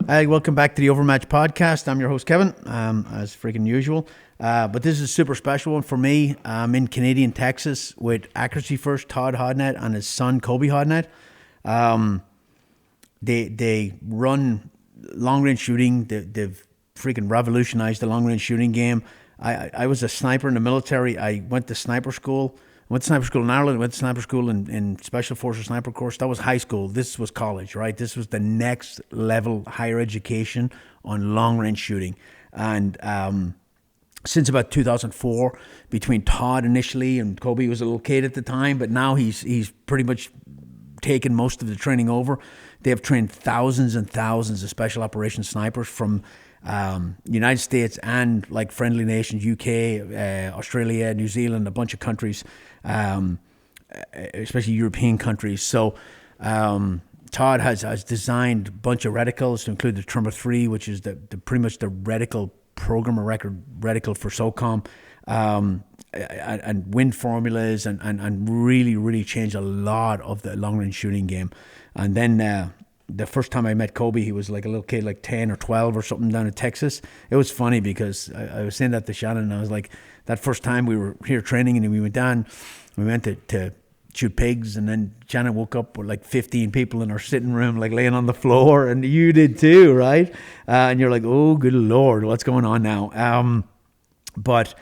Hi, welcome back to the Overmatch Podcast. I'm your host, Kevin, as freaking usual. But this is a super special one for me. I'm in Canadian Texas with Accuracy First, Todd Hodnett, and his son, Colby Hodnett. They run long-range shooting. They've freaking revolutionized the long-range shooting game. I was a sniper in the military. I went to sniper school. I went to sniper school in Ireland. I went to sniper school in Special Forces Sniper Course. That was high school. This was college, right? This was the next level higher education on long-range shooting. And since about 2004, between Todd initially and Kobe was a little kid at the time, but now he's pretty much taken most of the training over. They have trained thousands and thousands of special operations snipers from United States and like friendly nations, UK, Australia, New Zealand, a bunch of countries, especially European countries. So Todd has designed a bunch of reticles to include the Tremor 3, which is the pretty much the reticle program, a record reticle for SOCOM, and wind formulas and really changed a lot of the long-range shooting game. And then the first time I met Kobe, he was like a little kid, like 10 or 12 or something down in Texas. It was funny because I was saying that to Shannon, and I was like, that first time we were here training and we went down, we went to shoot pigs, and then Shannon woke up with like 15 people in our sitting room, like laying on the floor, and you did too, right? And you're like, oh, good Lord, what's going on now? But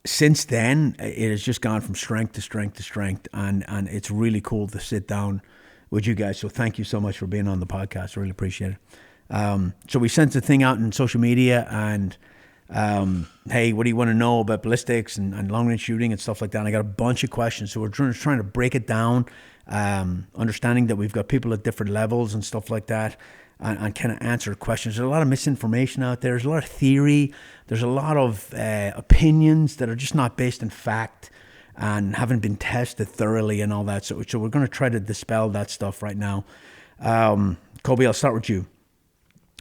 since then, it has just gone from strength to strength to strength, and it's really cool to sit down with you guys. So thank you so much for being on the podcast. Really appreciate it. So we sent the thing out in social media, and hey, what do you want to know about ballistics and long-range shooting and stuff like that? And I got a bunch of questions. So we're trying to break it down, understanding that we've got people at different levels and stuff like that, and kind of answer questions. There's a lot of misinformation out there. There's a lot of theory. There's a lot of opinions that are just not based in fact and haven't been tested thoroughly and all that. So we're going to try to dispel that stuff right now. Kobe, I'll start with you.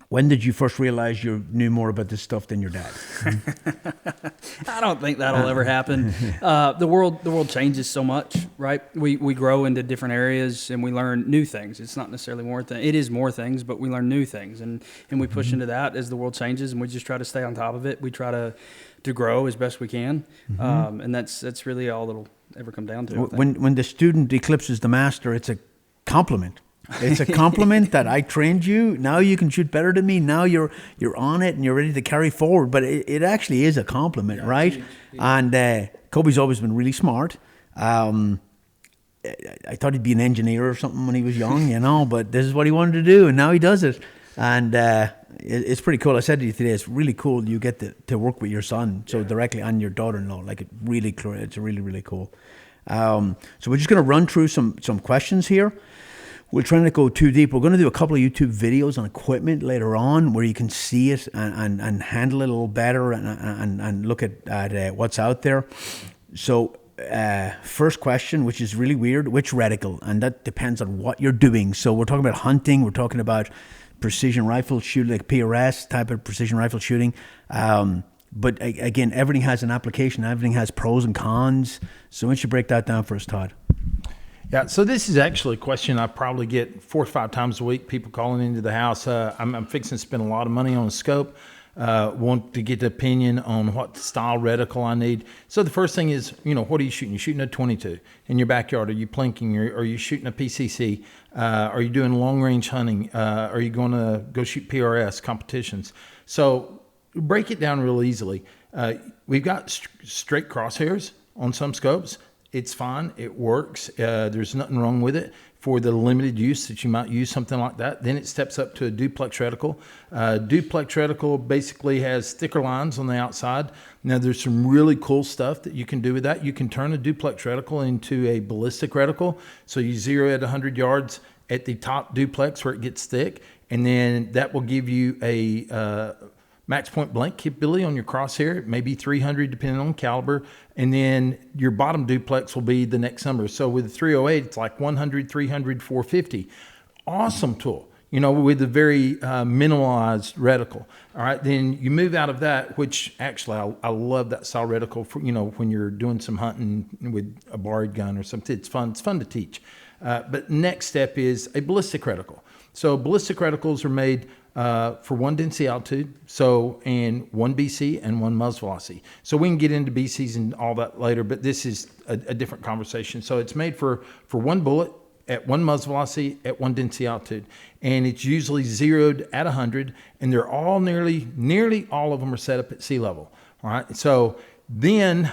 When did you first realize you knew more about this stuff than your dad? I don't think that'll ever happen. The world changes so much, right? We grow into different areas and we learn new things. It's not necessarily more things. It is more things, but we learn new things, and we push into that as the world changes, and we just try to stay on top of it. We try to grow as best we can, and that's really all it'll ever come down to. When the student eclipses the master, it's a compliment. It's a compliment that I trained you. Now you can shoot better than me. Now you're on it and you're ready to carry forward. But it actually is a compliment, right? And Kobe's always been really smart. I thought he'd be an engineer or something when he was young, but this is what he wanted to do, and now he does it. And it's pretty cool. I said to you today, it's really cool you get to work with your son so directly, and your daughter-in-law. Like, it's really cool. So we're just going to run through some questions here. We're trying to go too deep. We're going to do a couple of YouTube videos on equipment later on where you can see it and handle it a little better and look at what's out there. So first question, which is really weird, which reticle? And that depends on what you're doing. So we're talking about hunting. We're talking about precision rifle shooting, like PRS type of precision rifle shooting. But again, everything has an application. Everything has pros and cons. So why don't you break that down for us, Todd? Yeah, so this is actually a question I probably get 4 or 5 times a week, people calling into the house. I'm fixing to spend a lot of money on a scope, want to get the opinion on what style reticle I need. So the first thing is, what are you shooting? You're shooting a 22 in your backyard. Are you plinking? Are you shooting a PCC? Are you doing long-range hunting? Are you going to go shoot PRS competitions? So break it down real easily. We've got straight crosshairs on some scopes. It's fine. It works. There's nothing wrong with it for the limited use that you might use something like that. Then it steps up to a duplex reticle. Duplex reticle basically has thicker lines on the outside. Now, there's some really cool stuff that you can do with that. You can turn a duplex reticle into a ballistic reticle. So you zero at 100 yards at the top duplex where it gets thick, and then that will give you a max point blank capability on your crosshair, maybe 300 depending on caliber, and then your bottom duplex will be the next number. So with the 308, it's like 100, 300, 450. Awesome tool, with a very minimalized reticle. All right, then you move out of that, which actually I love that style reticle for, when you're doing some hunting with a barred gun or something. It's fun to teach. But next step is a ballistic reticle. So ballistic reticles are made for one density altitude, and one BC and one muzzle velocity. So we can get into BCs and all that later, but this is a different conversation. So it's made for one bullet at one muzzle velocity at one density altitude, and it's usually zeroed at 100, and they're all nearly all of them are set up at sea level. All right, so then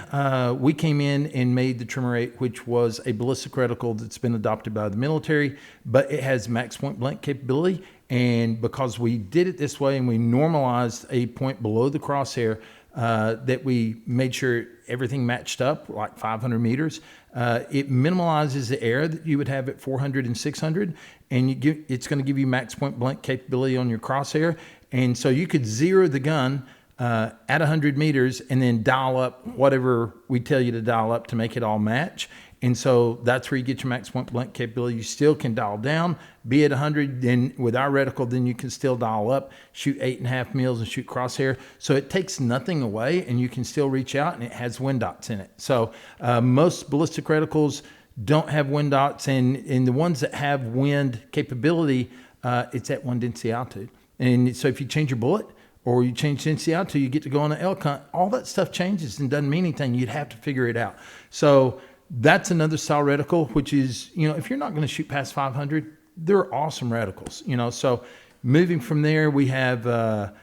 we came in and made the Trimmer 8, which was a ballistic reticle that's been adopted by the military, but it has max point blank capability. And because we did it this way and we normalized a point below the crosshair, that we made sure everything matched up, like 500 meters, it minimalizes the error that you would have at 400 and 600, and it's going to give you max point blank capability on your crosshair. And so you could zero the gun at 100 meters and then dial up whatever we tell you to dial up to make it all match. And so that's where you get your max point blank capability. You still can dial down, be at 100. Then with our reticle, then you can still dial up, shoot 8.5 mils and shoot crosshair. So it takes nothing away, and you can still reach out, and it has wind dots in it. So most ballistic reticles don't have wind dots, and the ones that have wind capability, it's at one density altitude. And so if you change your bullet, or you change density altitude, you get to go on an elk hunt. All that stuff changes and doesn't mean anything. You'd have to figure it out. So that's another style reticle, which is, if you're not going to shoot past 500, they're awesome reticles. So moving from there, we have the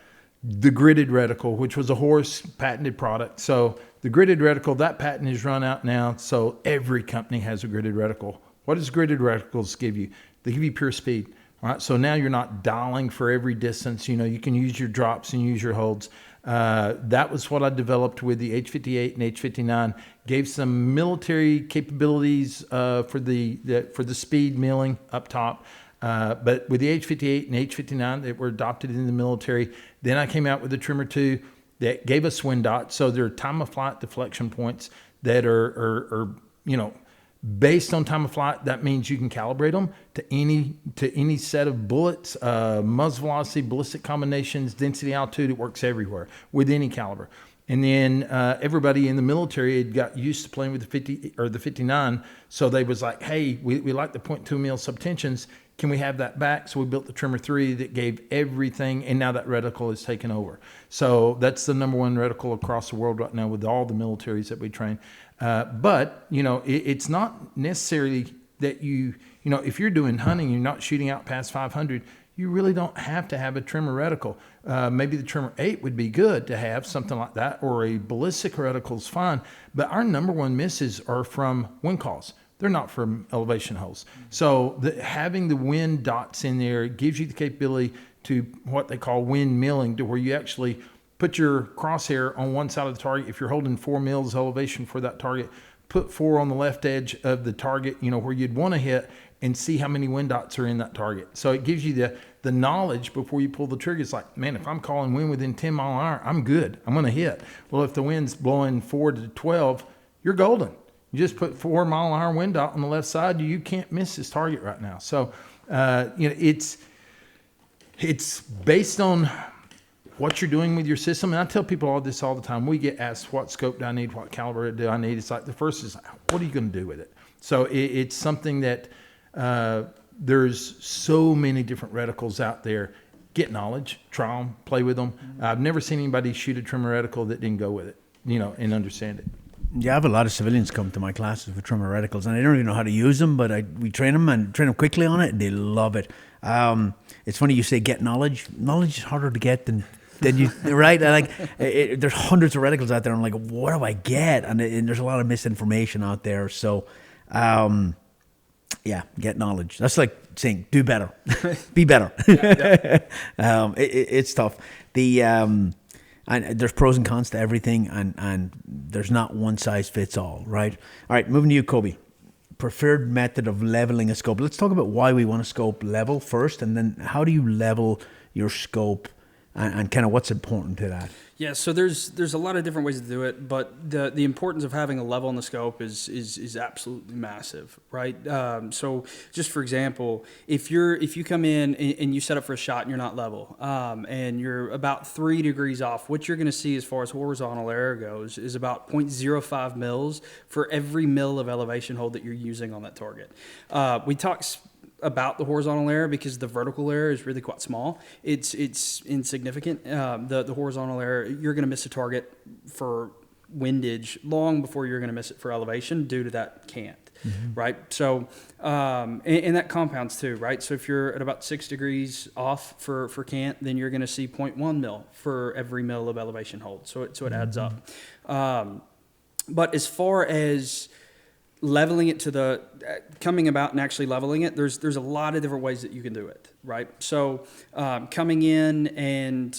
gridded reticle, which was a Horse patented product. So the gridded reticle, that patent is run out now. So every company has a gridded reticle. What does gridded reticles give you? They give you pure speed. All right, so now you're not dialing for every distance. You can use your drops and use your holds. That was what I developed with the H58 and H59. Gave some military capabilities for the speed milling up top. But with the H58 and H59 that were adopted in the military, then I came out with the Trimmer 2 that gave us wind dots. So there are time of flight deflection points that are based on time of flight. That means you can calibrate them to any set of bullets, muzzle velocity, ballistic combinations, density, altitude. It works everywhere with any caliber. And then everybody in the military had got used to playing with the 50 or the 59, so they was like, "Hey, we like the 0.2 mil subtensions. Can we have that back?" So we built the Trimmer 3 that gave everything, and now that reticle is taken over. So that's the number one reticle across the world right now with all the militaries that we train. But it's not necessarily that if you're doing hunting, you're not shooting out past 500. You really don't have to have a Trimmer reticle. Maybe the Trimmer 8 would be good to have something like that, or a ballistic reticle is fine. But our number one misses are from wind calls. They're not from elevation holes. So having the wind dots in there gives you the capability to what they call wind milling, to where you actually put your crosshair on one side of the target. If you're holding 4 mils elevation for that target, put 4 on the left edge of the target, where you'd want to hit, and see how many wind dots are in that target. So it gives you the knowledge before you pull the trigger. It's like, man, if I'm calling wind within 10 mile an hour, I'm good. I'm going to hit. Well, if the wind's blowing 4 to 12, you're golden. You just put 4 mile an hour wind dot on the left side. You can't miss this target right now. So, it's based on what you're doing with your system. And I tell people all this all the time. We get asked, what scope do I need? What caliber do I need? It's like, the first is, what are you going to do with it? So it's something that there's so many different reticles out there. Get knowledge, try them, play with them. I've never seen anybody shoot a Trimmer reticle that didn't go with it, and understand it. Yeah, I have a lot of civilians come to my classes with Trimmer reticles, and I don't even know how to use them, but we train them quickly on it, and they love it. It's funny you say get knowledge. Knowledge is harder to get than you, right? There's hundreds of reticles out there. I'm like, what do I get? And there's a lot of misinformation out there. So, yeah, get knowledge. That's like saying do better, be better. It's tough. And there's pros and cons to everything, and there's not one size fits all, right? All right, moving to you, Colby. Preferred method of leveling a scope. Let's talk about why we want a scope level first, and then how do you level your scope, and kind of what's important to that. Yeah, so there's a lot of different ways to do it, but the importance of having a level on the scope is absolutely massive, right? So just for example, if you come in and you set up for a shot and you're not level, and you're about 3 degrees off, what you're going to see as far as horizontal error goes is about 0.05 mils for every mil of elevation hold that you're using on that target. We talk about the horizontal error because the vertical error is really quite small. It's insignificant. The horizontal error, you're going to miss a target for windage long before you're going to miss it for elevation due to that cant. Right. So, and that compounds too, right? So if you're at about 6 degrees off for cant, then you're going to see 0.1 mil for every mil of elevation hold. So it adds up. But as far as leveling it to the coming about and actually leveling it, there's a lot of different ways that you can do it, right? So coming in and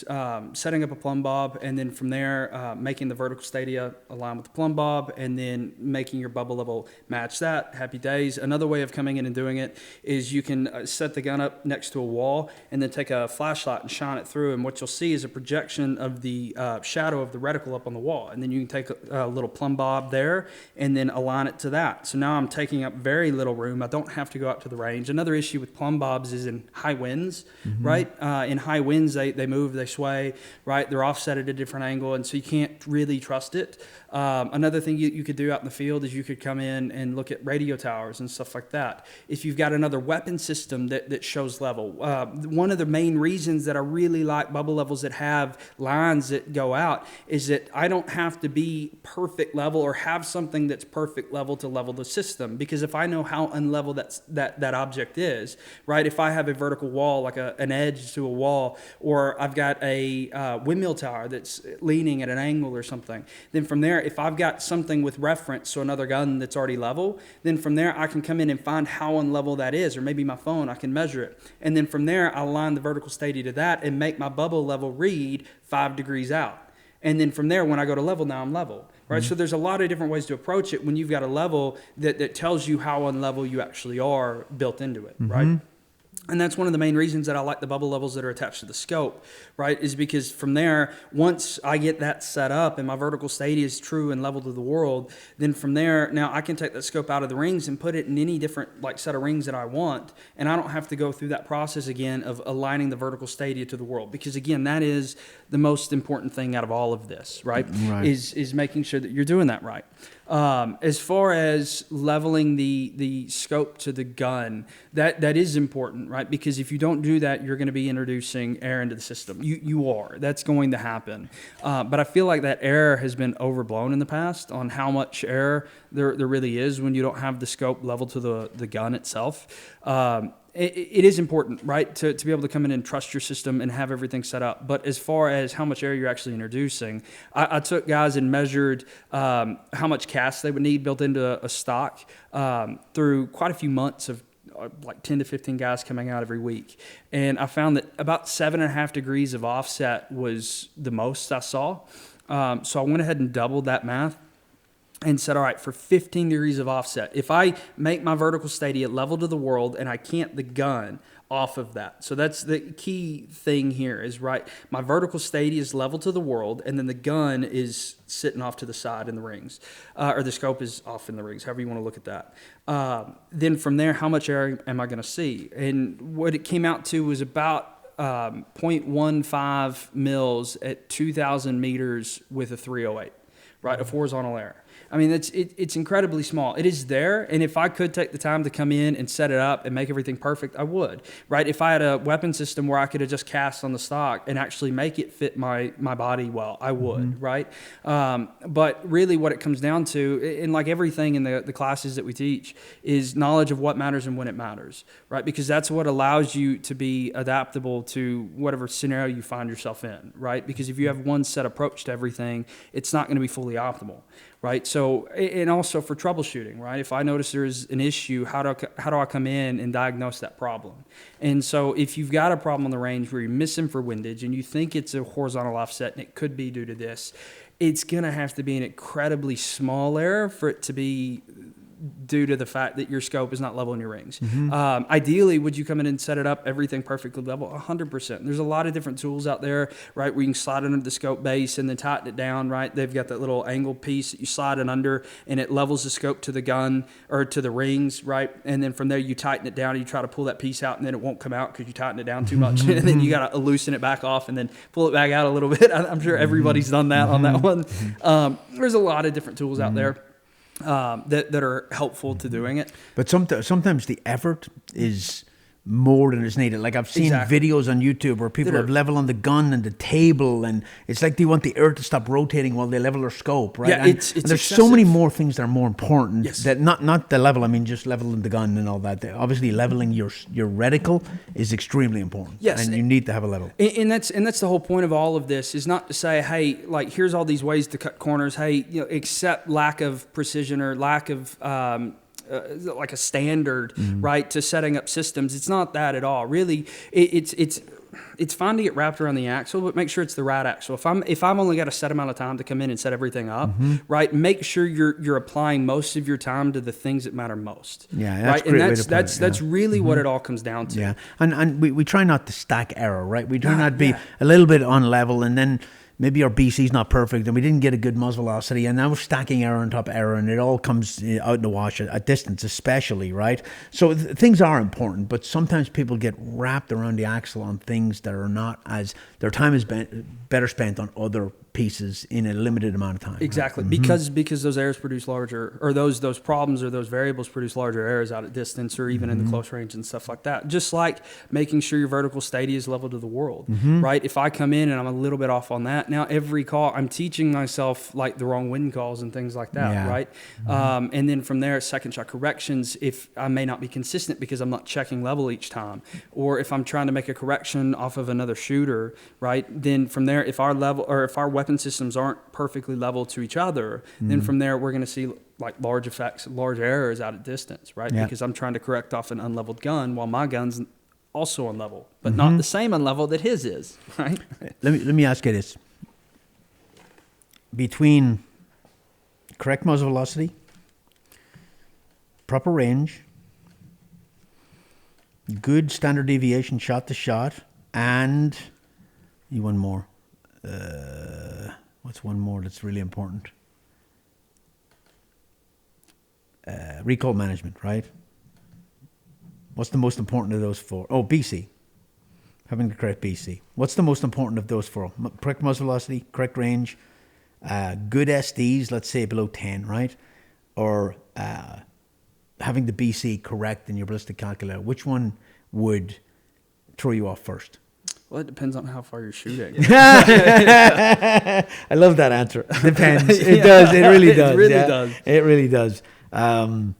setting up a plumb bob, and then from there making the vertical stadia align with the plumb bob, and then making your bubble level match that. Happy days. Another way of coming in and doing it is you can set the gun up next to a wall and then take a flashlight and shine it through, and what you'll see is a projection of the shadow of the reticle up on the wall, and then you can take a little plumb bob there and then align it to that. So now I'm taking up very little room. I don't have to go out to the range. Another issue with plumb bobs is in high winds, right? In high winds, they move, they sway, right? They're offset at a different angle, and so you can't really trust it. Another thing you could do out in the field is you could come in and look at radio towers and stuff like that. If you've got another weapon system that shows level. One of the main reasons that I really like bubble levels that have lines that go out is that I don't have to be perfect level or have something that's perfect level to level the system, because if I know how unlevel that object is, right? If I have a vertical wall, like an edge to a wall, or I've got a windmill tower that's leaning at an angle or something, then from there, if I've got something with reference to another gun that's already level, then from there I can come in and find how unlevel that is, or maybe my phone, I can measure it. And then from there, I align the vertical stadia to that and make my bubble level read 5 degrees out. And then from there, when I go to level, now I'm level, right? So there's a lot of different ways to approach it when you've got a level that tells you how unlevel you actually are built into it, right? And that's one of the main reasons that I like the bubble levels that are attached to the scope, right? Is because from there, once I get that set up and my vertical stadia is true and level to the world, then from there, now I can take that scope out of the rings and put it in any different like set of rings that I want. And I don't have to go through that process again of aligning the vertical stadia to the world. Because again, that is the most important thing out of all of this, right? Is making sure that you're doing that right. As far as leveling the scope to the gun, that is important, right? Because if you don't do that, you're going to be introducing air into the system. You are. That's going to happen. But I feel like that air has been overblown in the past on how much air there really is when you don't have the scope level to the gun itself. It is important, right, to be able to come in and trust your system and have everything set up. But as far as how much air you're actually introducing, I took guys and measured how much cast they would need built into a stock through quite a few months of like 10 to 15 guys coming out every week. And I found that about 7.5 degrees of offset was the most I saw. So I went ahead and doubled that math and said, all right, for 15 degrees of offset, if I make my vertical stadia level to the world and I cant the gun off of that. So that's the key thing here is, right, my vertical stadia is level to the world, and then the gun is sitting off to the side in the rings, or the scope is off in the rings, however you want to look at that. Then from there, how much air am I going to see? And what it came out to was about 0.15 mils at 2,000 meters with a 308, right, of horizontal air. I mean, it's incredibly small. It is there, and if I could take the time to come in and set it up and make everything perfect, I would, right? If I had a weapon system where I could have just cast on the stock and actually make it fit my body well, I would, right? But really what it comes down to, and like everything in the classes that we teach, is knowledge of what matters and when it matters, right? Because that's what allows you to be adaptable to whatever scenario you find yourself in, right? Because if you have one set approach to everything, it's not going to be fully optimal. Right. So, and also for troubleshooting, right? If I notice there's an issue, how do I come in and diagnose that problem? And so if you've got a problem on the range where you're missing for windage and you think it's a horizontal offset and it could be due to this, it's going to have to be an incredibly small error for it to be due to the fact that your scope is not level in your rings. Ideally, would you come in and set it up, everything perfectly level? 100%. There's a lot of different tools out there, right, where you can slide it under the scope base and then tighten it down, right? They've got that little angle piece that you slide it under, and it levels the scope to the gun or to the rings, right? And then from there, you tighten it down, and you try to pull that piece out, and then it won't come out because you tighten it down too much. And then you got to loosen it back off and then pull it back out a little bit. I'm sure everybody's done that on that one. There's a lot of different tools out there. that are helpful to doing it. But sometimes the effort is more than is needed. Like I've seen Exactly. videos on YouTube where people have level on the gun and the table, and it's like they want the earth to stop rotating while they level their scope, right? Yeah, and, it's and there's so many excessive. more things that are more important. Yes. That not the level. I mean, just leveling the gun and all that. Obviously, leveling your reticle is extremely important. Yes. and you need to have a level. And that's the whole point of all of this, is not to say, hey, like here's all these ways to cut corners. Hey, accept lack of precision or lack of like a standard, right, to setting up systems. It's not that at all. Really, it's fine to get wrapped around the axle, but make sure it's the right axle. If I'm only got a set amount of time to come in and set everything up, right, make sure you're applying most of your time to the things that matter most. Yeah, that's right, a great way and to put it, that's really what it all comes down to. Yeah, and we try not to stack error, right? We try not to be a little bit on level, and then maybe our BC's not perfect, and we didn't get a good muzzle velocity, and now we're stacking error on top of error, and it all comes out in the wash at distance, especially, right? So things are important, but sometimes people get wrapped around the axle on things that are not as their time is better spent on other pieces in a limited amount of time. Exactly, because those errors produce larger, or those problems or those variables produce larger errors out at distance or even in the close range and stuff like that. Just like making sure your vertical stadia is level to the world, right? If I come in and I'm a little bit off on that, now every call I'm teaching myself like the wrong wind calls and things like that, right? And then from there, second shot corrections, if I may not be consistent because I'm not checking level each time, or if I'm trying to make a correction off of another shooter, right? Then from there, if our level or if our weapon systems aren't perfectly level to each other, then from there we're going to see like large effects, large errors out at distance, right? Yeah. Because I'm trying to correct off an unleveled gun while my gun's also unlevel, but not the same unlevel that his is, right? Let me ask you this: between correct muzzle velocity, proper range, good standard deviation shot to shot, and one more. What's one more that's really important? Recoil management, right? What's the most important of those four? Oh, BC. Having the correct BC. What's the most important of those four? Correct muzzle velocity, correct range, good SDs, let's say below 10, right? Or having the BC correct in your ballistic calculator. Which one would throw you off first? Well, it depends on how far you're shooting. I love that answer. Depends. It does. It really does. It really does. It really does. I'm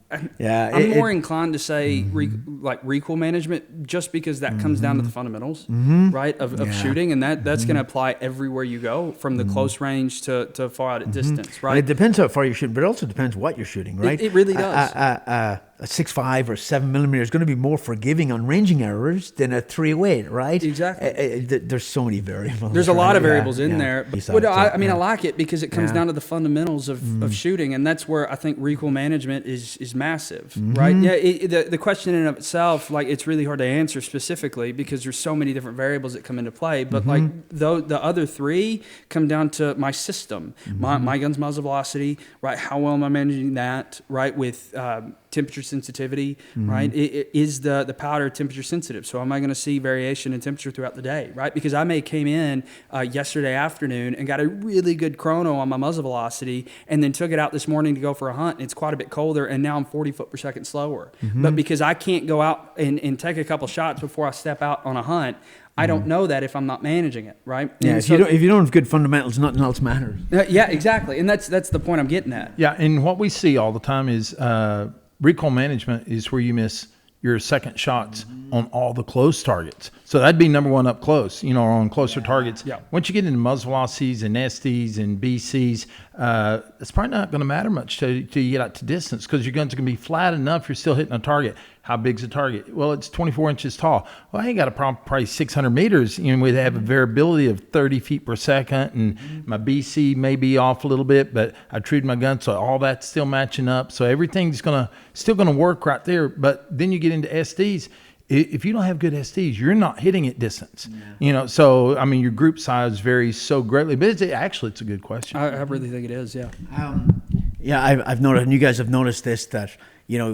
more inclined to say recoil management, just because that comes down to the fundamentals, right, of shooting, and that's going to apply everywhere you go, from the close range to far out at distance, right? And it depends how far you're shooting, but it also depends what you're shooting, right? It really does. A 6.5 or 7 millimeter is going to be more forgiving on ranging errors than a 308, right? Exactly. There's so many variables. There's a lot of variables in there. But I I like it because it comes down to the fundamentals of shooting, and that's where I think recoil management is massive, right? Yeah, the question in and of itself, like, it's really hard to answer specifically because there's so many different variables that come into play. But like the other three come down to my system, my gun's muzzle velocity, right? How well am I managing that, right? With temperature sensitivity, right? Is the powder temperature sensitive? So am I going to see variation in temperature throughout the day, right? Because I may came in yesterday afternoon and got a really good chrono on my muzzle velocity, and then took it out this morning to go for a hunt, and it's quite a bit colder, and now I'm 40 foot per second slower. But because I can't go out and take a couple shots before I step out on a hunt, I don't know that if I'm not managing it, right? Yeah, And if you don't have good fundamentals, nothing else matters. yeah, exactly, and that's the point I'm getting at. Yeah, and what we see all the time is recoil management is where you miss your second shots on all the close targets. So that'd be number one up close, or on closer targets. Yeah. Once you get into muzzle velocities and SDs and BCs, it's probably not going to matter much till you get out to distance, because your gun's going to be flat enough. You're still hitting a target. How big's the target? Well, it's 24 inches tall. Well, I ain't got a problem, probably 600 meters. We have a variability of 30 feet per second, and my BC may be off a little bit, but I treated my gun, so all that's still matching up. So everything's still gonna work right there. But then you get into SDs. If you don't have good SDs, you're not hitting at distance. So I mean, your group size varies so greatly. But it's a good question. I really think it is. Yeah. I've noticed, and you guys have noticed this, that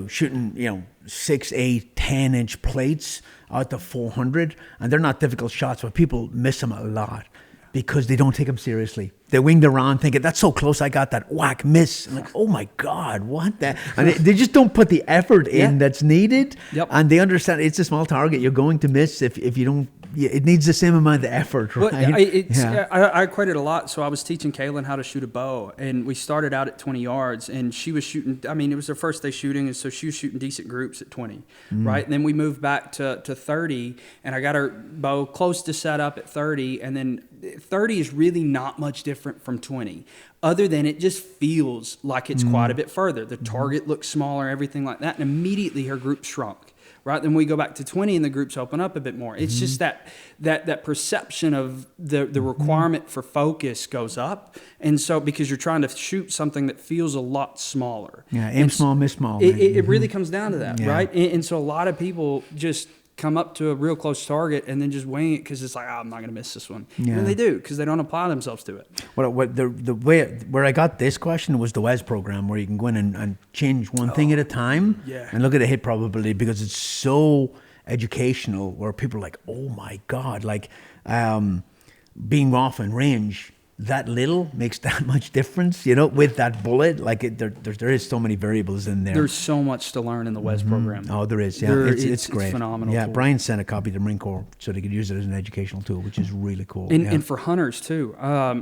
shooting 6, 8, 10-inch plates out to 400, and they're not difficult shots, but people miss them a lot. because they don't take them seriously. They winged around thinking, that's so close, I got that whack, miss. I'm like, oh my God, what that? And they just don't put the effort in that's needed. Yep. And they understand it's a small target. You're going to miss if you don't. It needs the same amount of effort, right? Well, I equate it a lot. So I was teaching Kaylin how to shoot a bow, and we started out at 20 yards, and she was shooting. I mean, it was her first day shooting, and so she was shooting decent groups at 20, right? And then we moved back to 30, and I got her bow close to set up at 30, and then 30 is really not much different from 20, other than it just feels like it's quite a bit further. The target looks smaller, everything like that, and immediately her group shrunk. Right, then we go back to 20 and the groups open up a bit more. It's just that perception of the requirement for focus goes up, and so because you're trying to shoot something that feels a lot smaller. Yeah, aim small, miss small. It really comes down to that, right? And so a lot of people just come up to a real close target and then just wing it because it's like, I'm not going to miss this one. Yeah. And they do because they don't apply themselves to it. What the way where I got this question was the WES program, where you can go in and change one thing at a time and look at the hit probability, because it's so educational, where people are like, oh my God, like being off in range that little makes that much difference, with that bullet. Like there is so many variables in there. There's so much to learn in the WES program. Oh, there is. Yeah, it's great. It's phenomenal. Yeah, tool. Brian sent a copy to the Marine Corps so they could use it as an educational tool, which is really cool. And for hunters too.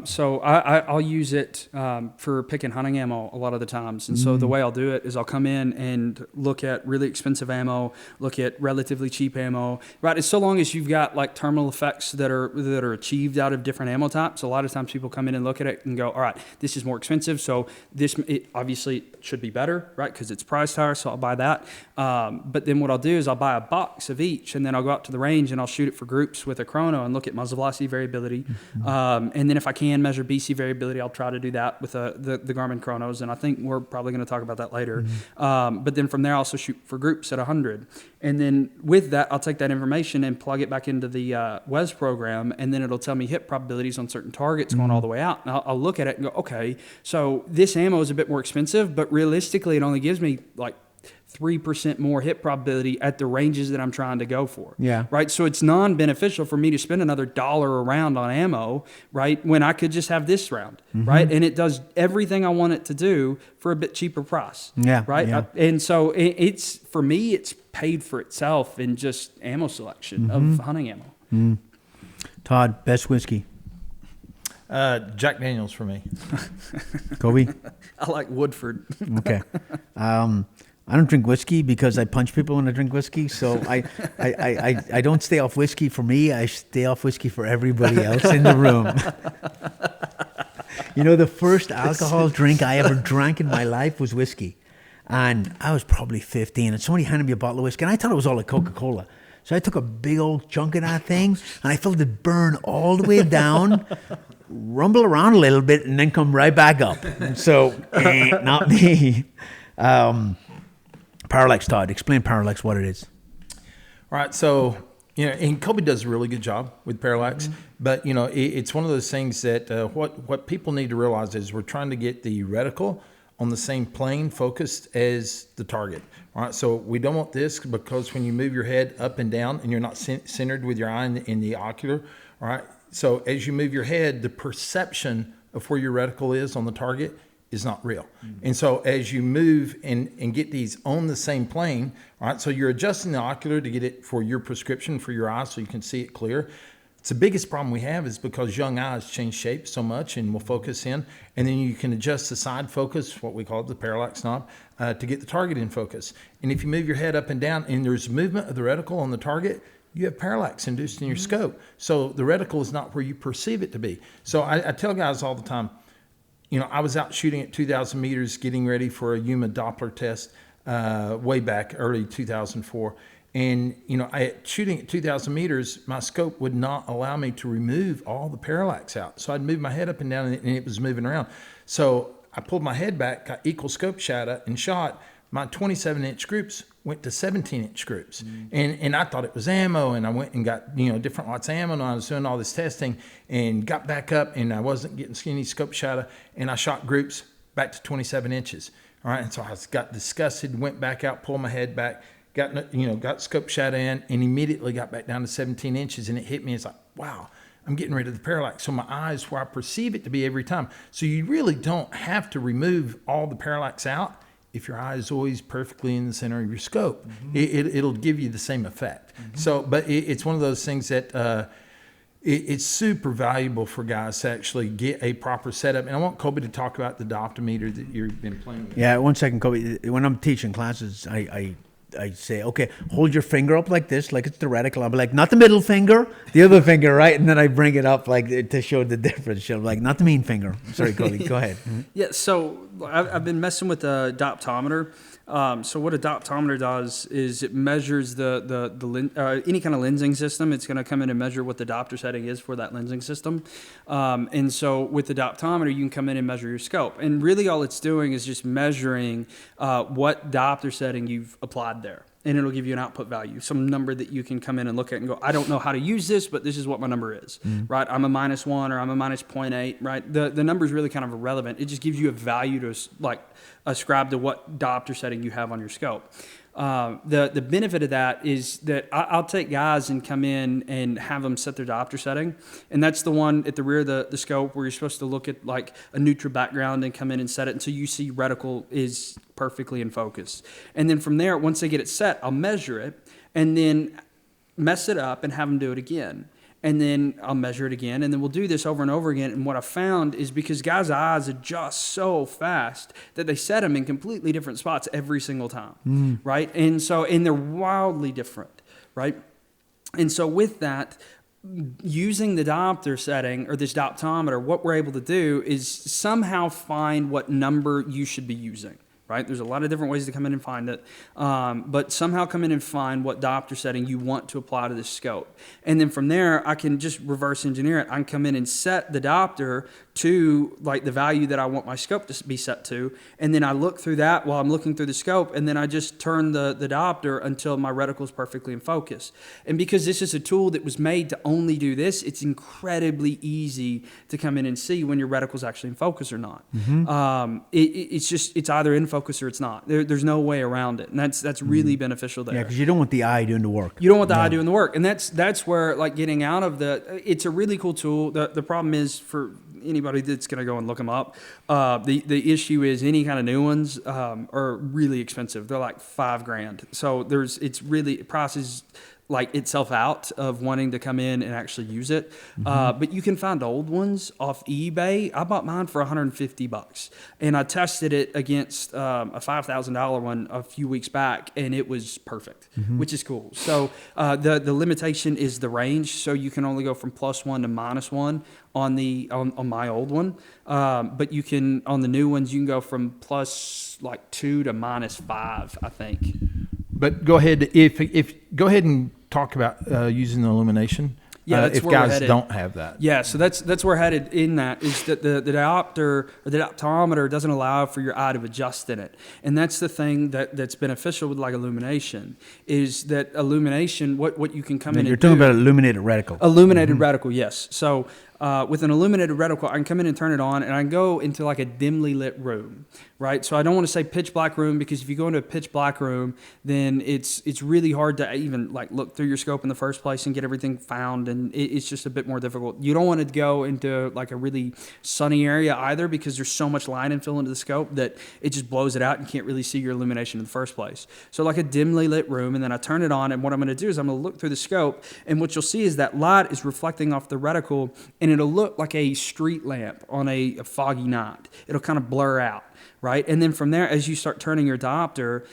So I'll use it for picking hunting ammo a lot of the times. And so the way I'll do it is I'll come in and look at really expensive ammo, look at relatively cheap ammo. Right. It's so long as you've got like terminal effects that are achieved out of different ammo types. A lot of times people come in and look at it and go, all right, this is more expensive, so it obviously should be better, right, because it's priced higher, so I'll buy that. But then what I'll do is I'll buy a box of each, and then I'll go out to the range and I'll shoot it for groups with a chrono and look at muzzle velocity variability. And then if I can measure BC variability, I'll try to do that with the Garmin chronos, and I think we're probably going to talk about that later. But then from there, I'll also shoot for groups at 100. And then with that, I'll take that information and plug it back into the WES program, and then it'll tell me hit probabilities on certain targets going all the way out. And I'll look at it and go, okay, so this ammo is a bit more expensive, but realistically, it only gives me like 3% more hit probability at the ranges that I'm trying to go for. Yeah. Right. So it's non-beneficial for me to spend another $1 a round on ammo, right, when I could just have this round, right? And it does everything I want it to do for a bit cheaper price. Yeah. Right. Yeah. And so it's, for me, it's paid for itself in just ammo selection of hunting ammo. Todd, best whiskey? Jack Daniels for me. Colby? I like Woodford. Okay. I don't drink whiskey because I punch people when I drink whiskey. So I don't stay off whiskey for me. I stay off whiskey for everybody else in the room. The first alcohol drink I ever drank in my life was whiskey. And I was probably 15, and somebody handed me a bottle of whiskey, and I thought it was all like Coca-Cola. So I took a big old chunk of that thing, and I felt it burn all the way down, rumble around a little bit, and then come right back up. So, not me. Parallax, Todd. Explain Parallax, what it is. All right, so, and Colby does a really good job with Parallax, but, it's one of those things that what people need to realize is we're trying to get the reticle on the same plane focused as the target. All right, so we don't want this, because when you move your head up and down and you're not centered with your eye in the ocular, all right, so as you move your head, the perception of where your reticle is on the target is not real. And so as you move and get these on the same plane, all right, so you're adjusting the ocular to get it for your prescription for your eyes so you can see it clear. It's the biggest problem we have is because young eyes change shape so much and will focus in, and then you can adjust the side focus, what we call the parallax knob, to get the target in focus. And if you move your head up and down and there's movement of the reticle on the target, you have parallax induced in your scope. So the reticle is not where you perceive it to be. So I tell guys all the time, I was out shooting at 2,000 meters, getting ready for a Yuma Doppler test way back, early 2004. And, shooting at 2,000 meters, my scope would not allow me to remove all the parallax out. So I'd move my head up and down, and it was moving around. So I pulled my head back, got equal scope shadow, and shot. My 27-inch groups went to 17-inch groups. And I thought it was ammo, and I went and got, different lots of ammo, and I was doing all this testing, and got back up, and I wasn't getting skinny scope shadow, and I shot groups back to 27 inches. All right, and so I got disgusted, went back out, pulled my head back, got scope shadow in, and immediately got back down to 17 inches, and it hit me. It's like, wow, I'm getting rid of the parallax. So my eye is where I perceive it to be every time. So you really don't have to remove all the parallax out if your eye is always perfectly in the center of your scope. It'll give you the same effect. So, but it's one of those things that it's super valuable for guys to actually get a proper setup. And I want Colby to talk about the dioptometer that you've been playing with. Yeah, 1 second, Colby. When I'm teaching classes, I say, okay, hold your finger up like this, like it's the reticle. I'll be like, not the middle finger, the other finger, right? And then I bring it up like to show the difference. I'm like, not the mean finger. Sorry, Colby, go ahead. Yeah, so I've been messing with the dioptometer. So what a dioptometer does is it measures any kind of lensing system. It's going to come in and measure what the diopter setting is for that lensing system. And so with the dioptometer, you can come in and measure your scope. And really all it's doing is just measuring what diopter setting you've applied there. And it'll give you an output value, some number that you can come in and look at and go, I don't know how to use this, but this is what my number is, right? I'm a -1 or I'm a -0.8, right? The number is really kind of irrelevant. It just gives you a value to ascribe to what diopter setting you have on your scope. The benefit of that is that I'll take guys and come in and have them set their diopter setting. And that's the one at the rear of the scope where you're supposed to look at like a neutral background and come in and set it until you see reticle is perfectly in focus. And then from there, once they get it set, I'll measure it and then mess it up and have them do it again. And then I'll measure it again, and then we'll do this over and over again. And what I found is because guys' eyes adjust so fast that they set them in completely different spots every single time, right? And they're wildly different, right? And so with that, using the diopter setting or this dioptometer, what we're able to do is somehow find what number you should be using. Right? There's a lot of different ways to come in and find it, but somehow come in and find what diopter setting you want to apply to this scope. And then from there, I can just reverse engineer it. I can come in and set the diopter to like the value that I want my scope to be set to, and then I look through that while I'm looking through the scope, and then I just turn the diopter until my reticle is perfectly in focus. And because this is a tool that was made to only do this, it's incredibly easy to come in and see when your reticle is actually in focus or not. It's either in focus or it's not. There's no way around it, and that's really beneficial there. Yeah, because you don't want the eye doing the work. You don't want the eye doing the work, and that's where like getting out of it's a really cool tool. The problem is for anybody that's going to go and look them up, the issue is any kind of new ones are really expensive. They're like $5,000. So prices like itself out of wanting to come in and actually use it. But you can find old ones off eBay. I bought mine for $150, and I tested it against a $5,000 one a few weeks back, and it was perfect, which is cool. So the limitation is the range, so you can only go from +1 to -1 on my old one. But you can on the new ones you can go from +2 to -5, I think. But go ahead go ahead and talk about using the illumination. Yeah, that's if where we're guys headed. don't have that. Yeah, so that's where we're headed in that is that the diopter or the dioptometer doesn't allow for your eye to adjust in it. And that's the thing that's beneficial with like illumination is that illumination, what you can come in and do. You're talking about illuminated reticle. Illuminated reticle, yes. So with an illuminated reticle, I can come in and turn it on, and I can go into like a dimly lit room, right? So I don't want to say pitch black room because if you go into a pitch black room, then it's really hard to even like look through your scope in the first place and get everything found, and it's just a bit more difficult. You don't want to go into like a really sunny area either because there's so much light infill into the scope that it just blows it out and you can't really see your illumination in the first place. So like a dimly lit room, and then I turn it on, and what I'm going to do is I'm going to look through the scope, and what you'll see is that light is reflecting off the reticle, and it'll look like a street lamp on a foggy night. It'll kind of blur out, right? And then from there, as you start turning your diopter,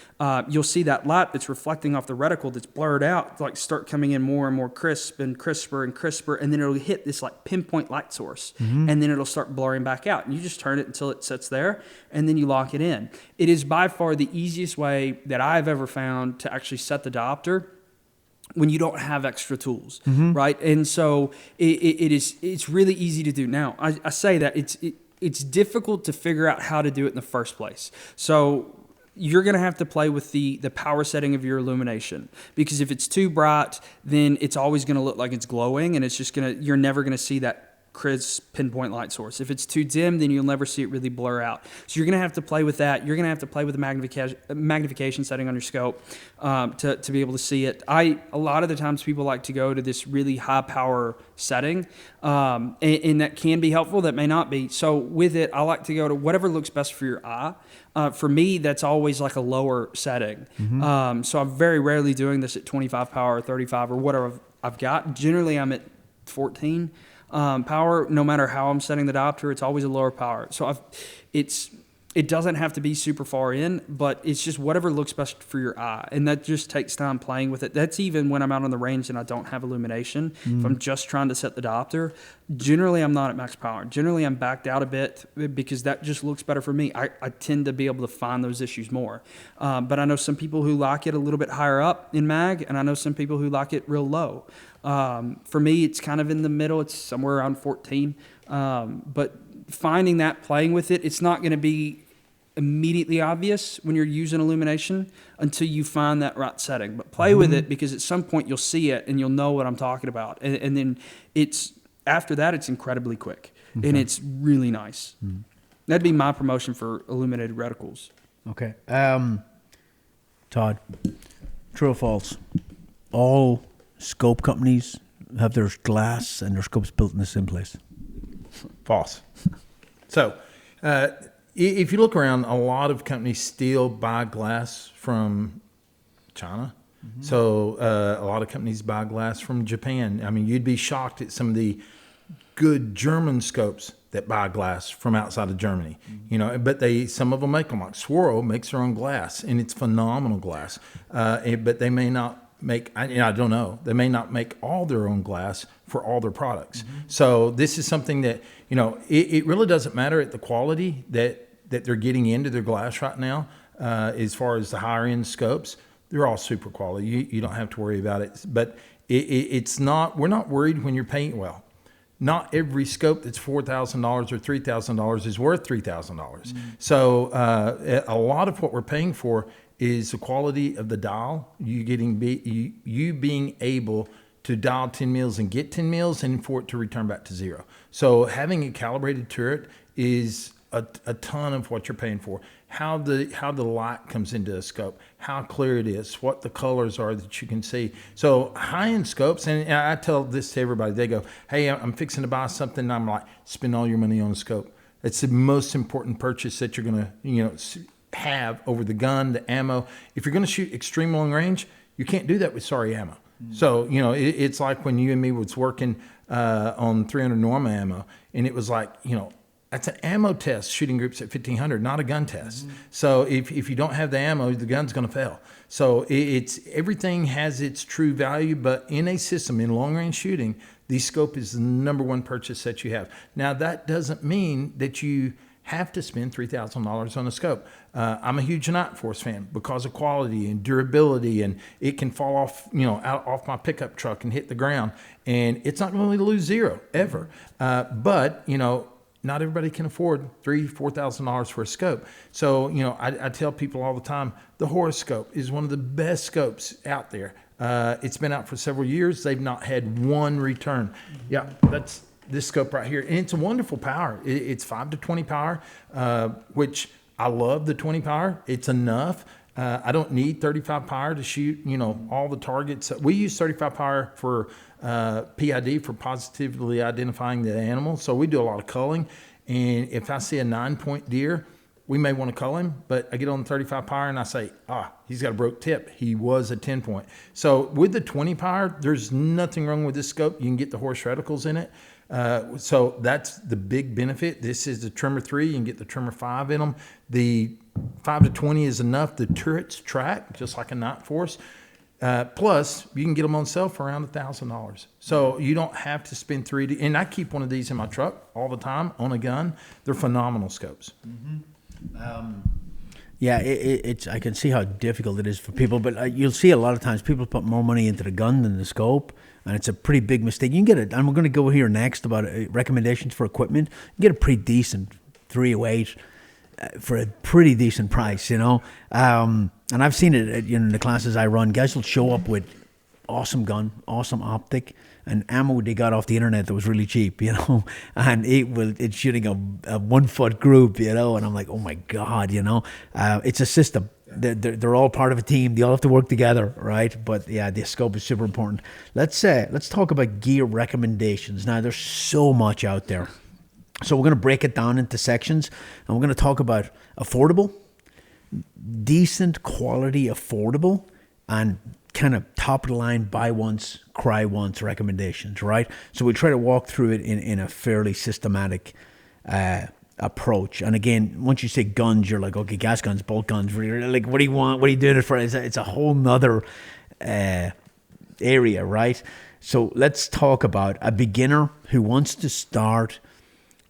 you'll see that light that's reflecting off the reticle that's blurred out, like start coming in more and more crisp and crisper and crisper, and then it'll hit this like pinpoint light source, and then it'll start blurring back out. And you just turn it until it sits there, and then you lock it in. It is by far the easiest way that I've ever found to actually set the diopter when you don't have extra tools, right? And so it's really easy to do. Now, I say that it's difficult to figure out how to do it in the first place. So you're going to have to play with the power setting of your illumination, because if it's too bright, then it's always going to look like it's glowing, and you're never going to see that crisp pinpoint light source. If it's too dim, then you'll never see it really blur out. So you're going to have to play with that. You're going to have to play with the magnification setting on your scope to be able to see it. A lot of the times people like to go to this really high power setting, and that can be helpful. That may not be. So with it, I like to go to whatever looks best for your eye. For me, that's always like a lower setting. So I'm very rarely doing this at 25 power or 35 or whatever I've got. Generally, I'm at 14 power. No matter how I'm setting the diopter, it's always a lower power. So it doesn't have to be super far in, but it's just whatever looks best for your eye. And that just takes time playing with it. That's even when I'm out on the range and I don't have illumination. If I'm just trying to set the diopter, generally I'm not at max power. Generally I'm backed out a bit because that just looks better for me. I tend to be able to find those issues more. But I know some people who like it a little bit higher up in mag, and I know some people who like it real low. For me, it's kind of in the middle. It's somewhere around 14. But finding that, playing with it, it's not going to be immediately obvious when you're using illumination until you find that right setting. But play with it, because at some point you'll see it and you'll know what I'm talking about. And then after that, it's incredibly quick. And it's really nice. That'd be my promotion for illuminated reticles. Okay. Todd, true or false? All scope companies have their glass and their scopes built in the same place. False. So, if you look around, a lot of companies still buy glass from China. So, a lot of companies buy glass from Japan. I mean, you'd be shocked at some of the good German scopes that buy glass from outside of Germany. But some of them make them. Like Swirl makes their own glass, and it's phenomenal glass. But they may not make, I don't know, they may not make all their own glass for all their products. So this is something that, it really doesn't matter at the quality that they're getting into their glass right now. As far as the higher end scopes, they're all super quality. You don't have to worry about it. But it's not, we're not worried when you're paying well. Not every scope that's $4,000 or $3,000 is worth $3,000. So a lot of what we're paying for is the quality of the dial, you being able to dial 10 mils and get 10 mils, and for it to return back to zero. So having a calibrated turret is a ton of what you're paying for. How the light comes into a scope, how clear it is, what the colors are that you can see. So high-end scopes, and I tell this to everybody, they go, hey, I'm fixing to buy something, and I'm like, spend all your money on a scope. It's the most important purchase that you're going to, have over the gun, the ammo. If you're going to shoot extreme long range, you can't do that with sorry ammo. So, it's like when you and me was working on 300 Norma ammo, and it was like, that's an ammo test, shooting groups at 1,500, not a gun test. So if you don't have the ammo, the gun's going to fail. So everything has its true value, but in a system, in long range shooting, the scope is the number one purchase that you have. Now, that doesn't mean that you have to spend $3,000 on a scope. I'm a huge Night Force fan because of quality and durability, and it can fall off, out off my pickup truck and hit the ground, and it's not going to lose zero ever. But not everybody can afford $3,000-$4,000 for a scope. So I tell people all the time, the horoscope is one of the best scopes out there. It's been out for several years. They've not had one return. Yeah, that's this scope right here, and it's a wonderful power. It's 5 to 20 power, which I love the 20 power. It's enough. I don't need 35 power to shoot, all the targets. We use 35 power for PID, for positively identifying the animal. So we do a lot of culling, and if I see a 9-point deer, we may want to cull him, but I get on the 35 power and I say, he's got a broke tip. He was a 10-point. So with the 20 power, there's nothing wrong with this scope. You can get the horse reticles in it. So that's the big benefit. This is the Trimmer 3. You can get the Trimmer 5 in them. The 5 to 20 is enough. The turrets track just like a Night Force. Plus, you can get them on sale for around $1,000. So you don't have to spend $3. And I keep one of these in my truck all the time on a gun. They're phenomenal scopes. Yeah, it's. I can see how difficult it is for people, but you'll see a lot of times people put more money into the gun than the scope, and it's a pretty big mistake. You can get it, and we're going to go here next about recommendations for equipment. You can get a pretty decent 308 for a pretty decent price, and I've seen it in the classes I run. Guys will show up with awesome gun, awesome optic, and ammo they got off the internet that was really cheap, and it's shooting a 1 foot group, and I'm like, oh my God, it's a system. They're all part of a team. They all have to work together, right? But yeah, the scope is super important. Let's talk about gear recommendations. Now, there's so much out there. So we're going to break it down into sections, and we're going to talk about affordable, decent quality, affordable, and kind of top of the line, buy once, cry once recommendations, right? So we try to walk through it in a fairly systematic approach. And again, once you say guns, you're like, okay, gas guns, bolt guns, like, what do you want? What are you doing it for? It's a whole nother area, right? So let's talk about a beginner who wants to start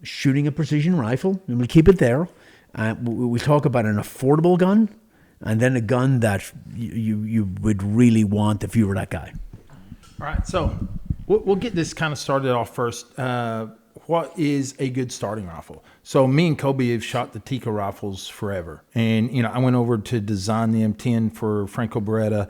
shooting a precision rifle, and we'll keep it there. We talk about an affordable gun, and then a gun that you would really want if you were that guy. All right, so we'll get this kind of started off first. What is a good starting rifle? So me and Colby have shot the Tikka rifles forever. And, I went over to design the M10 for Franco Beretta,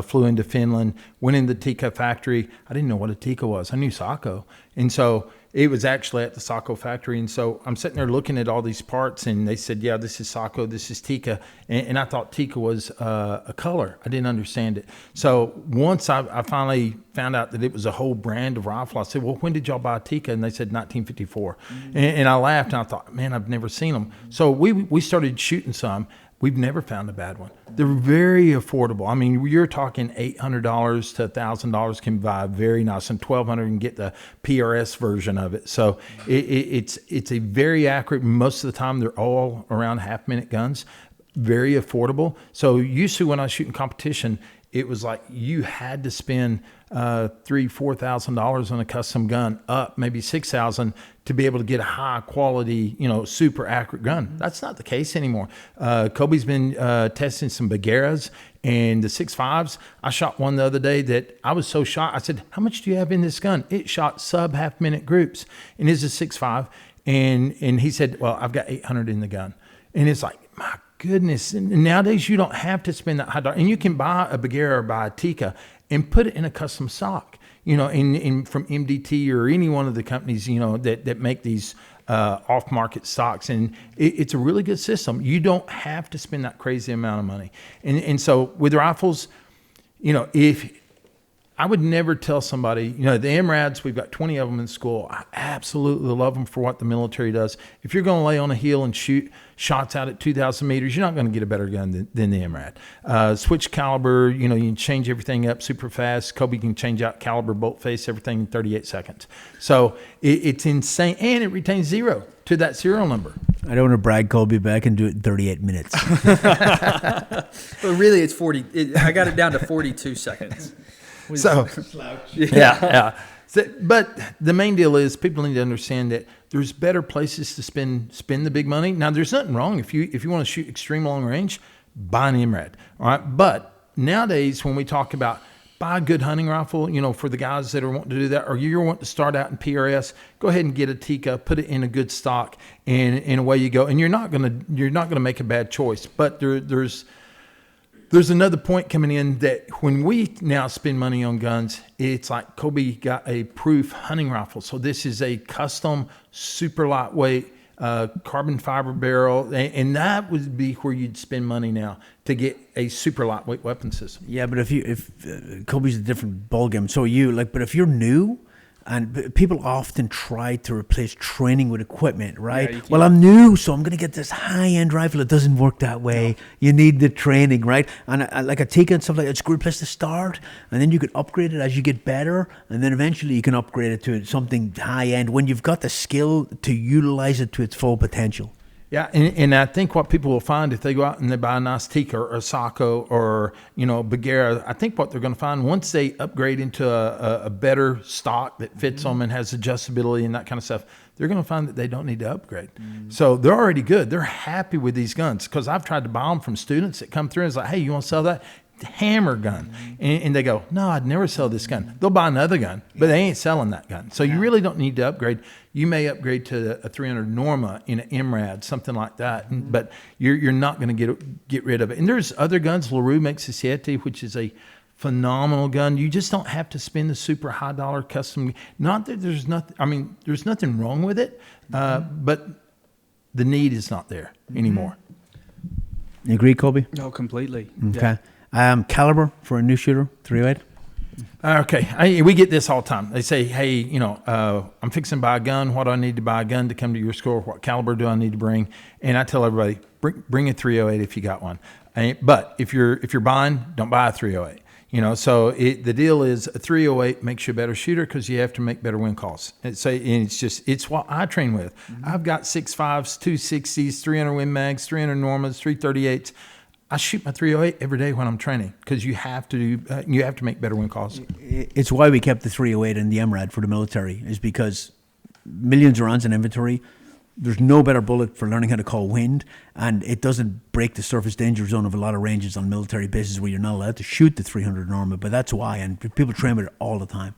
flew into Finland, went in the Tikka factory. I didn't know what a Tikka was. I knew Sako. And so it was actually at the Sako factory. And so I'm sitting there looking at all these parts, and they said, yeah, this is Sako, this is Tikka. And I thought Tikka was a color. I didn't understand it. So once I finally found out that it was a whole brand of rifle, I said, well, when did y'all buy Tikka? And they said 1954. Mm-hmm. And I laughed, and I thought, man, I've never seen them. So we started shooting some. We've never found a bad one. They're very affordable. I mean, you're talking $800 to $1,000 can buy very nice, and $1,200 can get the PRS version of it. So it's a very accurate. Most of the time, they're all around half-minute guns. Very affordable. So used to when I was shooting competition, it was like you had to spend $3,000-$4,000 on a custom gun, up maybe $6,000 to be able to get a high quality, super accurate gun. That's not the case anymore. Colby's been testing some Bagheeras and the 6.5s. I shot one the other day that I was so shocked. I said, "How much do you have in this gun?" It shot sub half minute groups, and it's a 6.5. And he said, "Well, I've got 800 in the gun," and it's like, my goodness. And nowadays you don't have to spend that high dollar, and you can buy a Bagheera or buy a Tikka and put it in a custom stock, in from MDT or any one of the companies, that make these off-market stocks. And it's a really good system. You don't have to spend that crazy amount of money. And so with rifles, if I would never tell somebody, the MRADs, we've got 20 of them in school. I absolutely love them for what the military does. If you're going to lay on a hill and shoot shots out at 2,000 meters, you're not going to get a better gun than the MRAD. Switch caliber, you can change everything up super fast. Colby can change out caliber, bolt face, everything in 38 seconds. So it's insane, and it retains 0 to that serial number. I don't want to brag, Colby, but I can do it in 38 minutes. But really, it's 40. I got it down to 42 seconds. So, yeah. So, but the main deal is people need to understand that there's better places to spend the big money. Now, there's nothing wrong if you want to shoot extreme long range, buy an MRAD, all right? But nowadays, when we talk about buy a good hunting rifle, for the guys that are wanting to do that, or you want to start out in PRS, go ahead and get a Tikka, put it in a good stock, and away you go. And you're not gonna make a bad choice. But there's another point coming in that when we now spend money on guns, it's like Colby got a proof hunting rifle. So this is a custom, super lightweight, carbon fiber barrel. And that would be where you'd spend money now to get a super lightweight weapon system. Yeah, but if Colby's a different ballgame, so but if you're new, and people often try to replace training with equipment, right? Yeah, well, I'm new, so I'm going to get this high-end rifle. It doesn't work that way. No. You need the training, right? And like a Tikka and stuff like that, it's a good place to start, and then you can upgrade it as you get better, and then eventually you can upgrade it to something high-end when you've got the skill to utilize it to its full potential. Yeah, and I think what people will find if they go out and they buy a nice Tikka or a Sako or, Bagheera, I think what they're going to find once they upgrade into a better stock that fits them and has adjustability and that kind of stuff, they're going to find that they don't need to upgrade. So they're already good. They're happy with these guns because I've tried to buy them from students that come through and it's like, hey, you want to sell that? Hammer gun. And they go, no, I'd never sell this gun. They'll buy another gun, but they ain't selling that gun. So you really don't need to upgrade. You may upgrade to a 300 Norma in an MRAD, something like that, but you're not going to get rid of it. And there's other guns. LaRue makes a Siete, which is a phenomenal gun. You just don't have to spend the super high dollar custom. Not that there's nothing. I mean, there's nothing wrong with it, but the need is not there anymore. You agree, Colby? No, completely. Okay. Caliber for a new shooter, 308. Okay, we get this all the time. They say, "Hey, I'm fixing to buy a gun. What do I need to buy a gun to come to your store? What caliber do I need to bring?" And I tell everybody, bring a 308 if you got one. But if you're buying, don't buy a 308. So the deal is a 308 makes you a better shooter because you have to make better wind calls. It's what I train with. I've got 6.5s, 260s, 300 Win Mags, 300 Normas, 338s. I shoot my 308 every day when I'm training because you have to make better wind calls. It's why we kept the 308 in the MRAD for the military, is because millions of rounds in inventory. There's no better bullet for learning how to call wind, and it doesn't break the surface danger zone of a lot of ranges on military bases where you're not allowed to shoot the 300 Norma, but that's why, and people train with it all the time.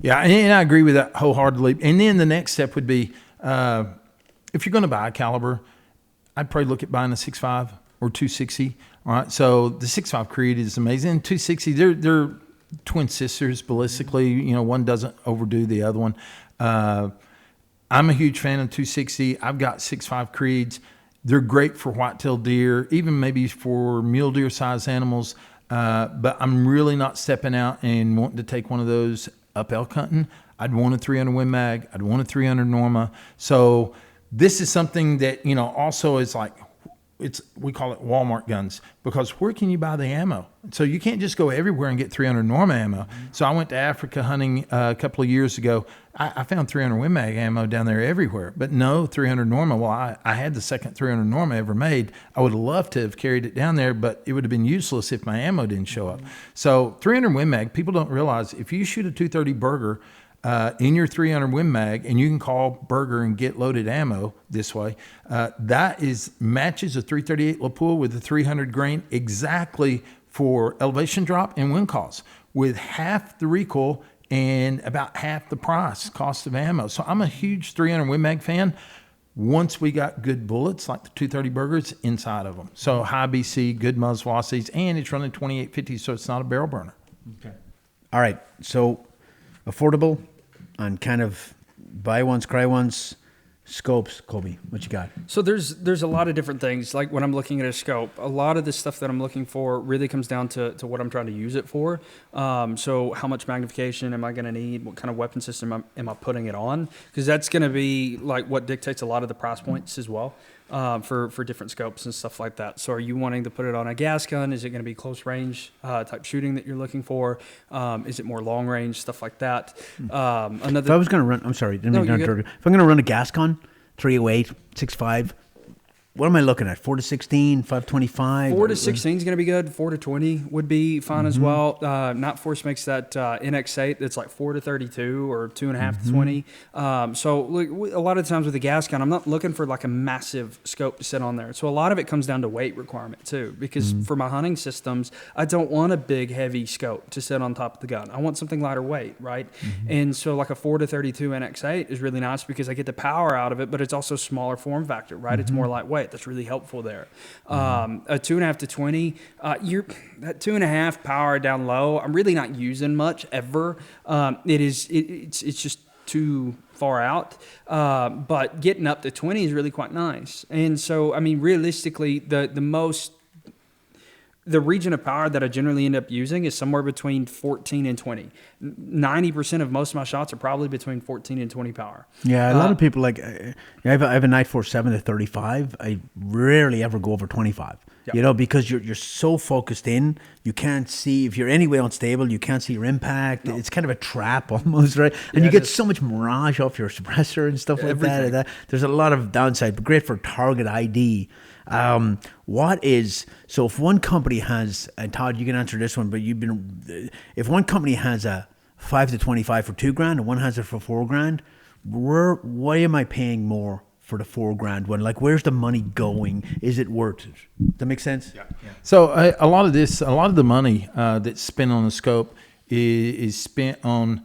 Yeah, and I agree with that wholeheartedly. And then the next step would be, if you're going to buy a caliber, I'd probably look at buying a 6.5 or 260. All right, so the 6.5 Creed is amazing. And 260, they're twin sisters ballistically. One doesn't overdo the other one. I'm a huge fan of 260. I've got 6.5 Creeds. They're great for whitetail deer, even maybe for mule deer size animals. But I'm really not stepping out and wanting to take one of those up elk hunting. I'd want a 300 Win Mag. I'd want a 300 Norma. So this is something that, also is like, we call it Walmart guns, because where can you buy the ammo? So you can't just go everywhere and get 300 Norma ammo. So I went to Africa hunting a couple of years ago. I found 300 Win Mag ammo down there everywhere, but no 300 Norma. Well, I had the second 300 Norma ever made. I would have loved to have carried it down there, but it would have been useless if my ammo didn't show up. So 300 Win Mag, people don't realize if you shoot a 230 Burger in your 300 Win Mag, and you can call Burger and get loaded ammo this way, that matches a 338 Lapua with a 300 grain exactly for elevation drop and wind calls with half the recoil and about half the cost of ammo. So I'm a huge 300 Win Mag fan once we got good bullets like the 230 Burgers inside of them. So high BC, good muzzle velocities, and it's running 2850, so it's not a barrel burner. Okay. All right, so affordable and kind of buy once, cry once scopes. Colby, what you got? So there's a lot of different things. Like when I'm looking at a scope, a lot of the stuff that I'm looking for really comes down to what I'm trying to use it for. So how much magnification am I going to need? What kind of weapon system am I putting it on? Because that's going to be like what dictates a lot of the price points as well. For different scopes and stuff like that. So are you wanting to put it on a gas gun? Is it going to be close range type shooting that you're looking for? Is it more long range, stuff like that? If I was going to run, I'm sorry, if I'm going to run a gas gun, 308, 6.5, what am I looking at? 4 to 16, 525? 4 to 16 is going to be good. 4 to 20 would be fine as well. Not Force makes that NX8 that's like 4 to 32 or 2.5 to 20. So look, a lot of times with a gas gun, I'm not looking for like a massive scope to sit on there. So a lot of it comes down to weight requirement too, because for my hunting systems, I don't want a big heavy scope to sit on top of the gun. I want something lighter weight, right? And so like a 4 to 32 NX8 is really nice because I get the power out of it, but it's also smaller form factor, right? It's more lightweight. That's really helpful there. A 2.5 to 20, that 2.5 power down low, I'm really not using much ever. It's just too far out. But getting up to 20 is really quite nice. And so, I mean, realistically, the region of power that I generally end up using is somewhere between 14 and 20. 90% of most of my shots are probably between 14 and 20 power. Yeah, a lot of people I have a Night Force 7 to 35. I rarely ever go over 25. Yep. Because you're so focused in, you can't see, if you're anyway unstable, you can't see your impact. No. It's kind of a trap almost, right? And you get so much mirage off your suppressor and stuff like that. There's a lot of downside, but great for target ID. So if one company has, and Todd, you can answer this one, but if one company has a 5 to 25 for $2,000 and one has it for $4,000, why am I paying more for the $4,000 one? Like, where's the money going? Is it worth it? Does that make sense? Yeah. So a lot of the money that's spent on the scope is spent on,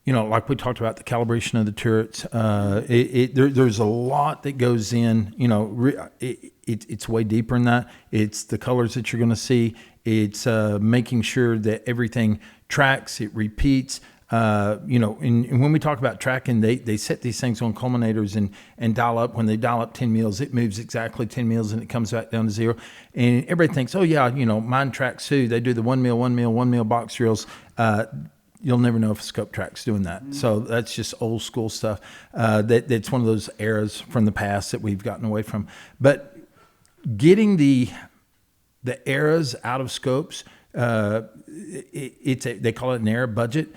like we talked about the calibration of the turrets. There's a lot that goes in. It's way deeper than that. It's the colors that you're going to see. It's making sure that everything tracks, it repeats. And when we talk about tracking, they set these things on culminators and dial up. When they dial up 10 mils, it moves exactly 10 mils and it comes back down to 0. And everybody thinks, oh yeah, mine tracks too. They do the 1 mil box drills. You'll never know if a scope track's doing that. Mm-hmm. So that's just old school stuff. That's one of those eras from the past that we've gotten away from. But getting the eras out of scopes, they call it an era budget.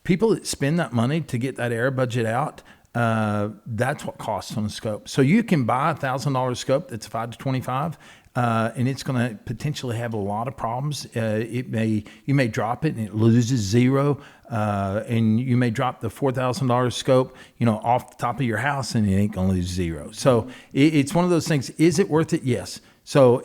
People that spend that money to get that era budget out, that's what costs on a scope. So you can buy a $1,000 scope that's 5 to 25, and it's going to potentially have a lot of problems. You may drop it and it loses 0, and you may drop the $4,000 scope, off the top of your house, and it ain't going to lose 0. So it's one of those things. Is it worth it? Yes. So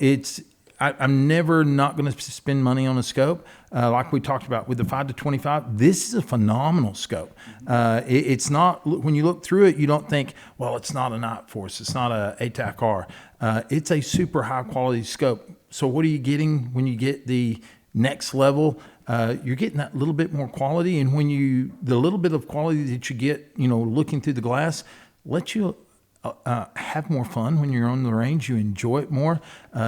I'm never not going to spend money on a scope. Like we talked about with the 5 to 25, this is a phenomenal scope. It's not, when you look through it, you don't think, well, it's not a Night Force, it's not a ATAC-R. It's a super high quality scope. So what are you getting when you get the next level? You're getting that little bit more quality, and the little bit of quality that you get, looking through the glass, lets you have more fun when you're on the range. You enjoy it more.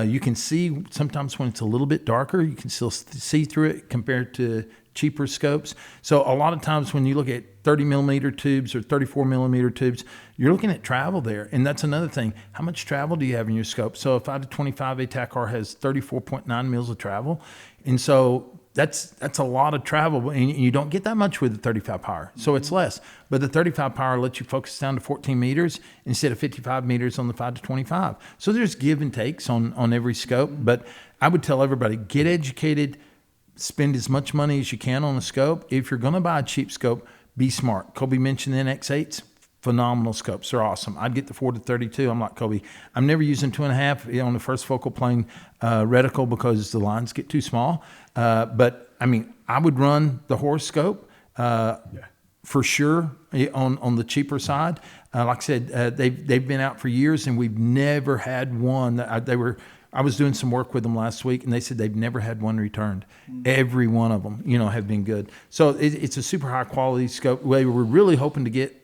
You can see sometimes when it's a little bit darker, you can still see through it compared to cheaper scopes. So a lot of times when you look at 30 millimeter tubes or 34 millimeter tubes, you're looking at travel there. And that's another thing. How much travel do you have in your scope? So a 5 to 25 ATAC-R has 34.9 mils of travel. And so that's a lot of travel, and you don't get that much with the 35 power, so it's less. But the 35 power lets you focus down to 14 meters instead of 55 meters on the 5 to 25. So there's give and takes on every scope. But I would tell everybody, get educated, spend as much money as you can on a scope. If you're going to buy a cheap scope, be smart. Colby mentioned the NX8s. Phenomenal scopes. They're awesome. I'd get the 4 to 32. I'm like Colby. I'm never using 2.5 on the first focal plane reticle because the lines get too small. But I mean, I would run the horse scope for sure on the cheaper side. Like I said, they've been out for years, and we've never had one. I was doing some work with them last week, and they said they've never had one returned. Mm-hmm. Every one of them, have been good. So it's a super high quality scope. We were really hoping to get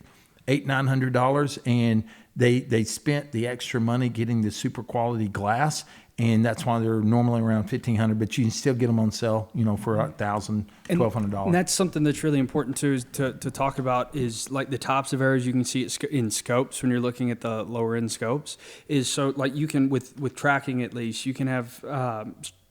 $800-900, and they spent the extra money getting the super quality glass, and that's why they're normally around $1,500. But you can still get them on sale, for $1,000, $1,200. And that's something that's really important too, is to talk about, is like the types of errors you can see in scopes when you're looking at the lower end scopes. Is so like you can with tracking, at least you can have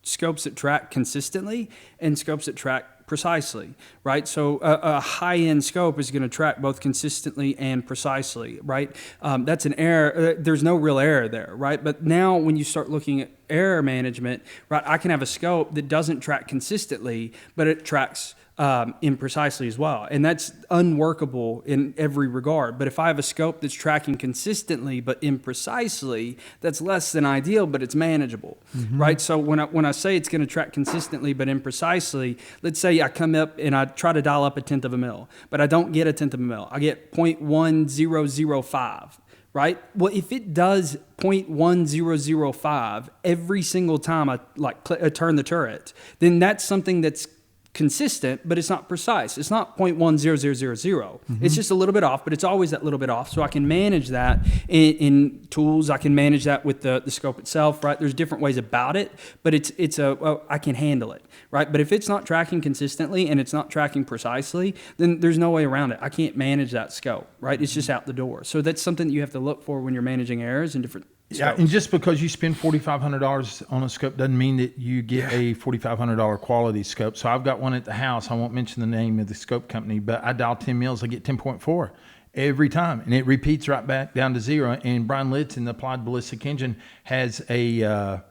scopes that track consistently and scopes that track precisely, right? So a high-end scope is going to track both consistently and precisely, right? That's an error. There's no real error there, right? But now when you start looking at error management, right, I can have a scope that doesn't track consistently, but it tracks imprecisely as well. And that's unworkable in every regard. But if I have a scope that's tracking consistently but imprecisely, that's less than ideal, but it's manageable, right? So when I say it's going to track consistently but imprecisely, let's say I come up and I try to dial up 1/10 of a mil, but I don't get 1/10 of a mil. I get 0.1005. Right? Well, if it does 0.1005 every single time I turn the turret, then that's something that's consistent, but it's not precise. It's not 0.10000. It's just a little bit off, but it's always that little bit off. So I can manage that in tools. I can manage that with the scope itself, right? There's different ways about it, but I can handle it, right? But if it's not tracking consistently and it's not tracking precisely, then there's no way around it. I can't manage that scope, right? It's just out the door. So that's something that you have to look for when you're managing errors in different scopes. Yeah, and just because you spend $4,500 on a scope doesn't mean that you get a $4,500 quality scope. So I've got one at the house. I won't mention the name of the scope company, but I dial 10 mils, I get 10.4 every time, and it repeats right back down to 0. And Brian Litz in the Applied Ballistic Engine has the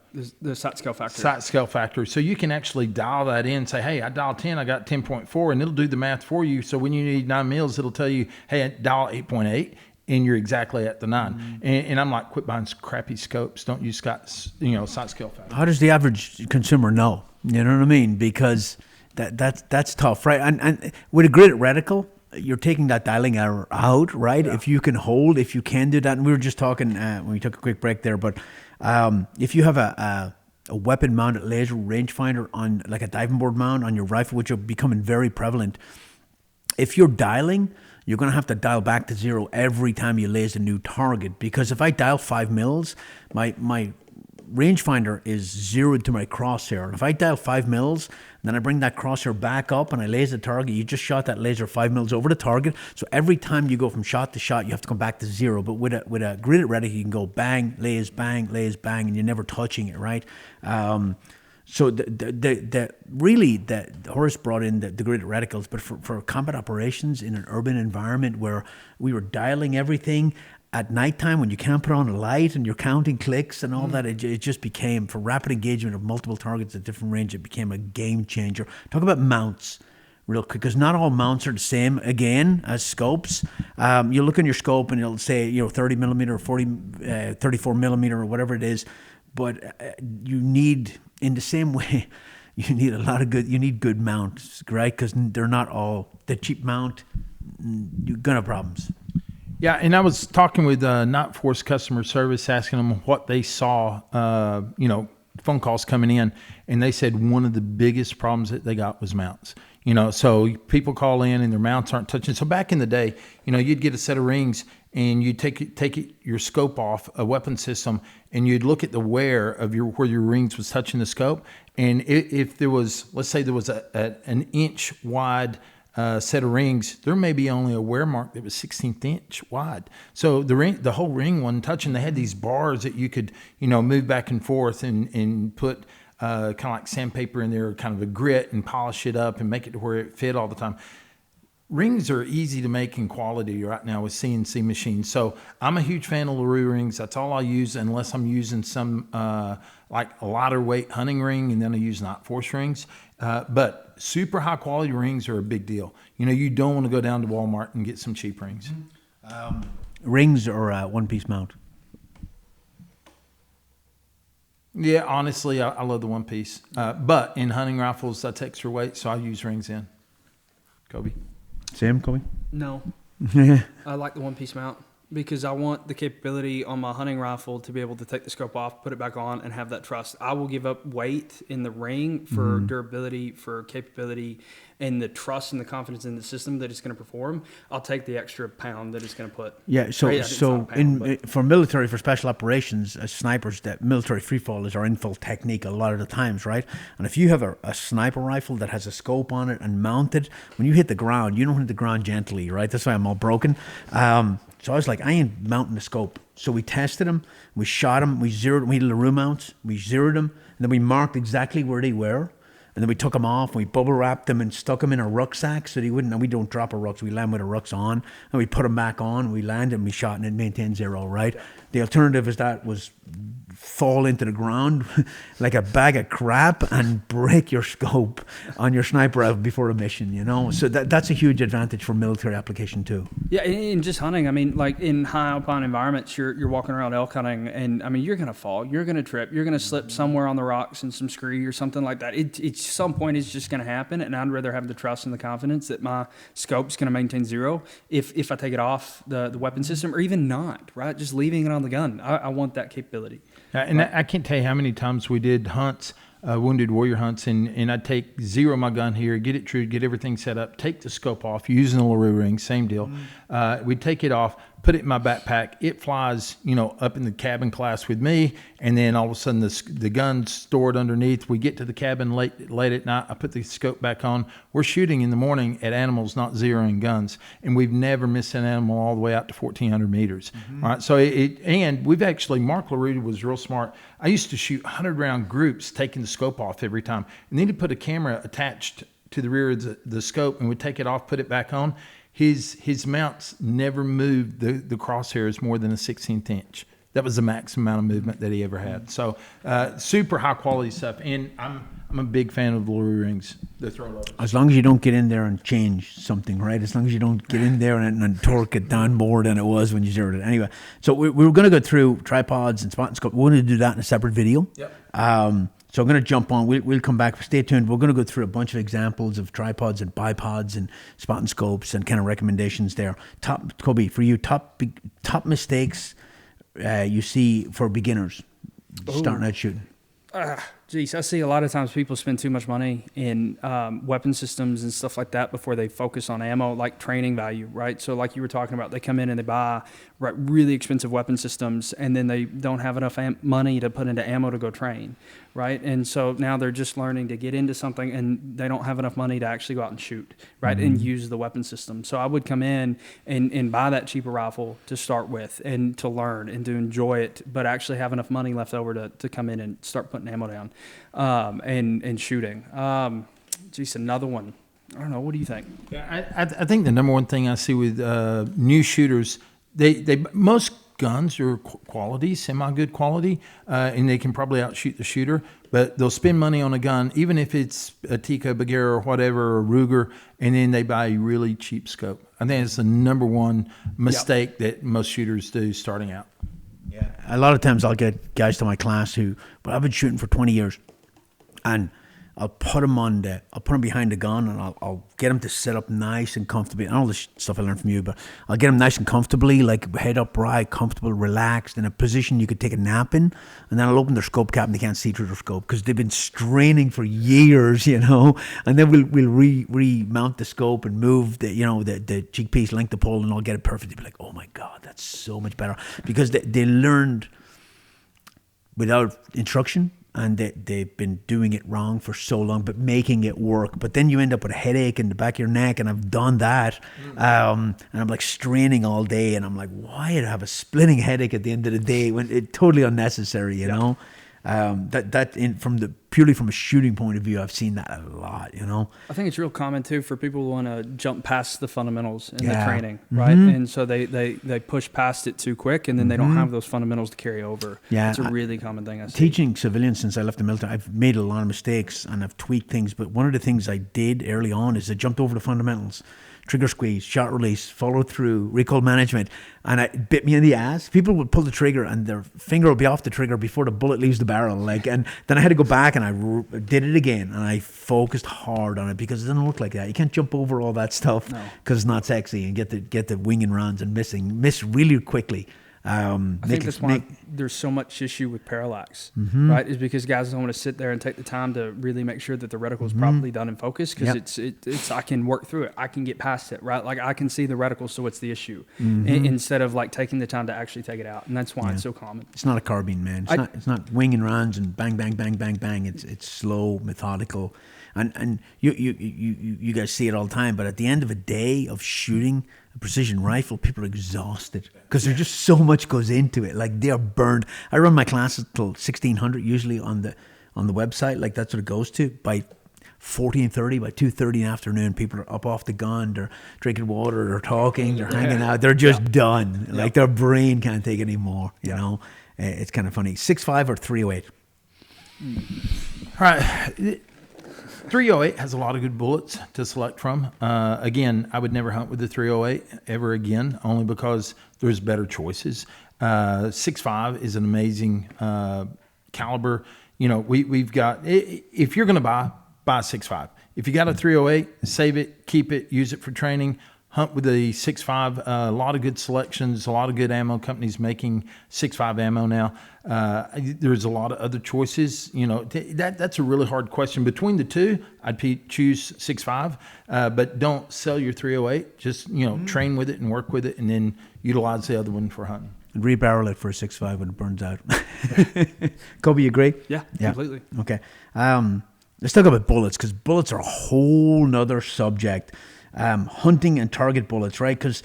sight scale factor. Sight scale factor. So you can actually dial that in and say, hey, I dial 10, I got 10.4, and it'll do the math for you. So when you need 9 mils, it'll tell you, hey, I dial 8.8. And you're exactly at the 9. And I'm like, quit buying crappy scopes. Don't use sight scale factor. How does the average consumer know? You know what I mean? Because that's tough, right? And with a gridded reticle, you're taking that dialing error out, right? Yeah. If you can do that. And we were just talking when we took a quick break there, but if you have a a weapon-mounted laser rangefinder on like a diving board mount on your rifle, which are becoming very prevalent. If you're dialing, you're going to have to dial back to 0 every time you laser a new target, because if I dial 5 mils, my rangefinder is zeroed to my crosshair. And if I dial 5 mils, then I bring that crosshair back up and I laser the target, you just shot that laser 5 mils over the target. So every time you go from shot to shot, you have to come back to 0. But with a gridded reticle, you can go bang, laze, bang, and you're never touching it, right? So really, Horace brought in the gridded reticles, but for combat operations in an urban environment where we were dialing everything at nighttime when you can't put on a light and you're counting clicks and all that, it just became, for rapid engagement of multiple targets at different range, it became a game changer. Talk about mounts real quick, because not all mounts are the same, again, as scopes. You look on your scope and it'll say, 30 millimeter or 34 millimeter or whatever it is, but you need, in the same way, you need good mounts, right? Because they're not all, the cheap mount, you're going to have problems. Yeah, and I was talking with Not Force customer service, asking them what they saw, phone calls coming in, and they said one of the biggest problems that they got was mounts. So people call in and their mounts aren't touching. So back in the day, you'd get a set of rings and you'd take your scope off a weapon system, and you'd look at the wear of where your rings was touching the scope, and if there was, let's say there was an inch wide set of rings, there may be only a wear mark that was 16th inch wide. So the whole ring wasn't touching. They had these bars that you could, move back and forth and put kind of like sandpaper in there, kind of a grit, and polish it up and make it to where it fit all the time. Rings are easy to make in quality right now with CNC machines. So I'm a huge fan of LaRue rings. That's all I use, unless I'm using some like a lighter weight hunting ring, and then I use Not Force rings. But super high quality rings are a big deal. You don't want to go down to Walmart and get some cheap rings. Rings or one-piece mount? Yeah, honestly, I love the one piece. But in hunting rifles, that's extra weight, so I use rings in. Kobe? Sam, Kobe? No. I like the one-piece mount because I want the capability on my hunting rifle to be able to take the scope off, put it back on, and have that trust. I will give up weight in the ring for durability, for capability, and the trust and the confidence in the system that it's going to perform. I'll take the extra pound that it's going to put. Yeah, for military, for special operations, as snipers, that military freefall is our infill technique a lot of the times, right? And if you have a sniper rifle that has a scope on it and mounted, when you hit the ground, you don't hit the ground gently, right? That's why I'm all broken. So I was like, I ain't mounting the scope. So we tested them, we shot them, we had LaRue mounts, we zeroed them, and then we marked exactly where they were. And then we took them off, and we bubble wrapped them and stuck them in a rucksack so they wouldn't, and we don't drop our rucks, we land with our rucks on, and we put them back on, we landed, and we shot, and it maintained 0, right? The alternative is that was fall into the ground like a bag of crap and break your scope on your sniper rifle before a mission, So that's a huge advantage for military application too. Yeah, in just hunting, I mean, like in high alpine environments, you're walking around elk hunting, and I mean, you're going to fall, you're going to trip, you're going to slip somewhere on the rocks and some scree or something like that. It's some point it's just going to happen, and I'd rather have the trust and the confidence that my scope's going to maintain 0 if I take it off the weapon system, or even not, right? Just leaving it on the gun. I want that capability. And I can't tell you how many times we did hunts, wounded warrior hunts, and I'd zero my gun here, get it true, get everything set up, take the scope off, using the LaRue ring, same deal. We'd take it off, put it in my backpack. It flies, up in the cabin class with me, and then all of a sudden the gun's stored underneath. We get to the cabin late at night. I put the scope back on. We're shooting in the morning at animals, not zeroing guns, and we've never missed an animal all the way out to 1,400 meters. All right, so and we've actually, Mark LaRue was real smart. I used to shoot 100-round groups, taking the scope off every time, and then to put a camera attached to the rear of the scope, and we'd take it off, put it back on. His mounts never moved the crosshairs more than a 16th inch. That was the maximum amount of movement that he ever had. So super high quality stuff. And I'm a big fan of the LaRue rings, the throw loaders. As long as you don't get in there and change something, right? As long as you don't get in there and torque it down more than it was when you zeroed it. Anyway, so we were going to go through tripods and spot and scope. We're going to do that in a separate video. Yep. So I'm going to jump on. We'll come back. Stay tuned. We're going to go through a bunch of examples of tripods and bipods and spot and scopes and kind of recommendations there. Kobe, for you, top mistakes you see for beginners starting out shooting. Geez, I see a lot of times people spend too much money in weapon systems and stuff like that before they focus on ammo, like training value, right? So like you were talking about, they come in and they buy really expensive weapon systems, and then they don't have enough money to put into ammo to go train, right? And so now they're just learning to get into something, and they don't have enough money to actually go out and shoot, right? And use the weapon system. So I would come in and buy that cheaper rifle to start with and to learn and to enjoy it, but actually have enough money left over to come in and start putting ammo down. And shooting. Geez, another one. I don't know. What do you think? I think the number one thing I see with new shooters, they most guns are quality, semi-good quality, and they can probably outshoot the shooter, but they'll spend money on a gun, even if it's a Tikka, Bagheera, or whatever, or Ruger, and then they buy a really cheap scope. I think it's the number one mistake that most shooters do starting out. Yeah. A lot of times I'll get guys to my class but I've been shooting for 20 years, and I'll put them behind the gun, and I'll get them to sit up nice and comfortably. And all this stuff I learned from you, but I'll get them nice and comfortably, like head upright, comfortable, relaxed, in a position you could take a nap in. And then I'll open their scope cap and they can't see through their scope because they've been straining for years, And then we'll remount the scope and move the cheek piece, length the pole, and I'll get it perfect. They'll be like, oh my God, that's so much better. Because they learned without instruction, and they've been doing it wrong for so long, but making it work. But then you end up with a headache in the back of your neck, and I've done that. And I'm like straining all day, and I'm like, why did I have a splitting headache at the end of the day when it's totally unnecessary, you know? Purely from a shooting point of view, I've seen that a lot, I think it's real common too for people who want to jump past the fundamentals in the training, right? And so they push past it too quick, and then they don't have those fundamentals to carry over. Yeah, it's a really common thing I see. Teaching civilians since I left the military, I've made a lot of mistakes and I've tweaked things, but one of the things I did early on is I jumped over the fundamentals. Trigger squeeze, shot release, follow through, recoil management, and it bit me in the ass. People would pull the trigger and their finger would be off the trigger before the bullet leaves the barrel. And then I had to go back and I did it again, and I focused hard on it because it doesn't look like that. You can't jump over all that stuff because it's not sexy, and get the winging runs and miss really quickly. I think that's why there's so much issue with parallax, right? Is because guys don't want to sit there and take the time to really make sure that the reticle is properly done and focused, because it's I can work through it, I can get past it, right? Like I can see the reticle, so what's the issue? Instead of like taking the time to actually take it out, and that's why it's so common. It's not a carbine, man. It's not wing and runs and bang, bang, bang, bang, bang. It's slow, methodical, and you guys see it all the time. But at the end of a day of shooting a precision rifle, people are exhausted because there's just so much goes into it. Like they are burned. I run my classes till 1600 usually on the website. Like that's what it goes to. By 14:30, by 2:30 in the afternoon, people are up off the gun. They're drinking water. They're talking. They're hanging out. They're just done. Like their brain can't take it anymore. You know, it's kind of funny. 6.5 or 308. All right. 308 has a lot of good bullets to select from. Again, I would never hunt with the 308 ever again, only because there's better choices. 6.5 is an amazing caliber. We've got, if you're going to buy a 6.5. If you got a 308, save it, keep it, use it for training. Hunt with the 6.5. A lot of good selections, a lot of good ammo companies making 6.5 ammo now. There's a lot of other choices. That's a really hard question. Between the two, I'd choose 6.5, but don't sell your 308. Just train with it and work with it, and then utilize the other one for hunting. And rebarrel it for a 6.5 when it burns out. Colby, you agree? Yeah, completely. Okay. Let's talk about bullets, because bullets are a whole nother subject. Hunting and target bullets, right? Because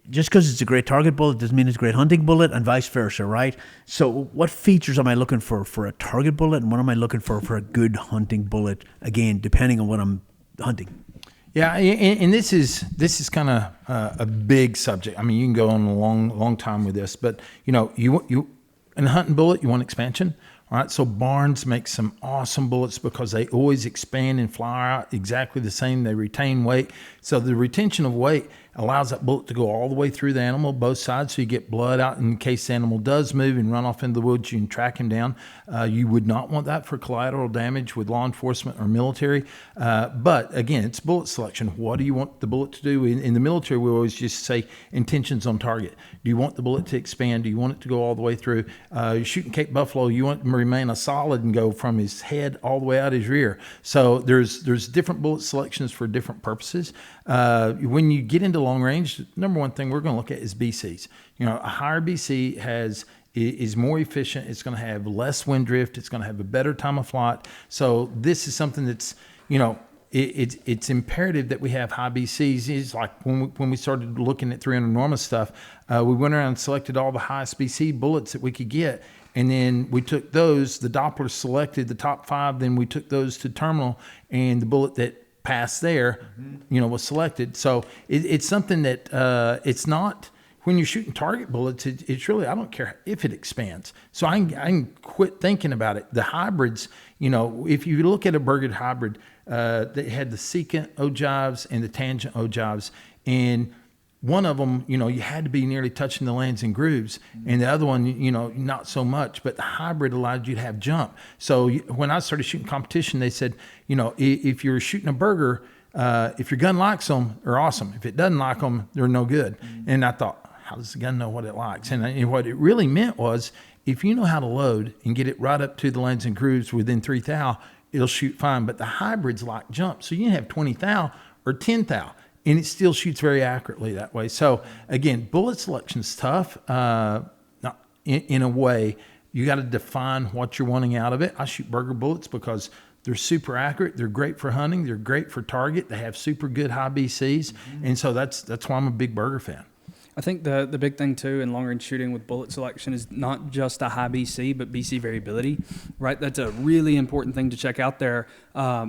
just because it's a great target bullet doesn't mean it's a great hunting bullet, and vice versa, right? So what features am I looking for a target bullet, and what am I looking for a good hunting bullet, again, depending on what I'm hunting? Yeah, and this is kind of a big subject. I mean, you can go on a long time with this, but you in a hunting bullet, you want expansion. All right, so Barnes makes some awesome bullets because they always expand and fly out exactly the same. They retain weight. So the retention of weight allows that bullet to go all the way through the animal, both sides, so you get blood out in case the animal does move and run off into the woods. You can track him down. You would not want that for collateral damage with law enforcement or military. But again, it's bullet selection. What do you want the bullet to do? In the military, we always just say intentions on target. Do you want the bullet to expand? Do you want it to go all the way through? You're shooting Cape Buffalo, you want him to remain a solid and go from his head all the way out his rear. So there's different bullet selections for different purposes. When you get into long range, number one thing we're going to look at is BCs. A higher BC is more efficient. It's going to have less wind drift. It's going to have a better time of flight. So this is something that's, it's imperative that we have high BCs. It's like when we started looking at 300 Norma stuff, we went around and selected all the highest BC bullets that we could get. And then we took those, the Doppler selected the top 5, then we took those to terminal, and the bullet that passed there, was selected. So it's something that it's not, when you're shooting target bullets, it's really, I don't care if it expands. So I can quit thinking about it. The hybrids, if you look at a Berger hybrid, they had the secant ogives and the tangent ogives, and one of them, you had to be nearly touching the lands and grooves, and the other one, not so much. But the hybrid allowed you to have jump. So when I started shooting competition, they said, if you're shooting a Berger, if your gun likes them, they're awesome. If it doesn't like them, they're no good. And I thought, how does the gun know what it likes? And what it really meant was, if you know how to load and get it right up to the lands and grooves within 3 thou, it'll shoot fine. But the hybrids like jump. So you can have 20 thou or 10 thou. And it still shoots very accurately that way. So again, bullet selection is tough. In a way, you got to define what you're wanting out of it. I shoot Berger bullets because they're super accurate. They're great for hunting. They're great for target. They have super good high BCs, and so that's why I'm a big Berger fan. I think the big thing too in long range shooting with bullet selection is not just a high BC, but BC variability, right? That's a really important thing to check out there,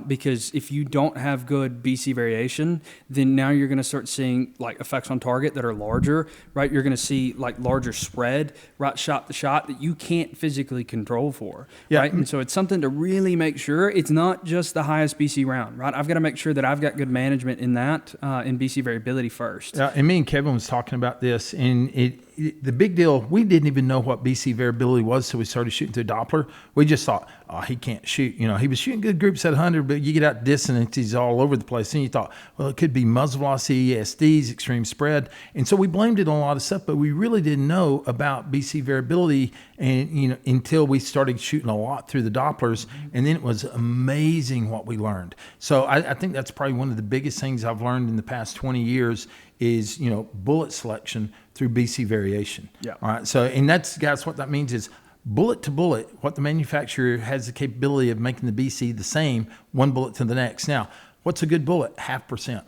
because if you don't have good BC variation, then now you're going to start seeing like effects on target that are larger, right? You're going to see like larger spread, right, shot to shot that you can't physically control for, right? And so it's something to really make sure it's not just the highest BC round, right? I've got to make sure that I've got good management in that, in BC variability first. And me and Kevin was talking about this, and the big deal, we didn't even know what BC variability was till we started shooting through Doppler. We just thought, oh, he can't shoot. He was shooting good groups at 100, but you get out dissonance, he's all over the place. And you thought, well, it could be muzzle velocity, ESDs, extreme spread. And so we blamed it on a lot of stuff, but we really didn't know about BC variability and until we started shooting a lot through the Dopplers. And then it was amazing what we learned. So I think that's probably one of the biggest things I've learned in the past 20 years is, bullet selection through BC variation. Yeah. All right. So, and that's, guys, what that means is bullet to bullet, what the manufacturer has the capability of making the BC the same, one bullet to the next. Now, what's a good bullet? 0.5%.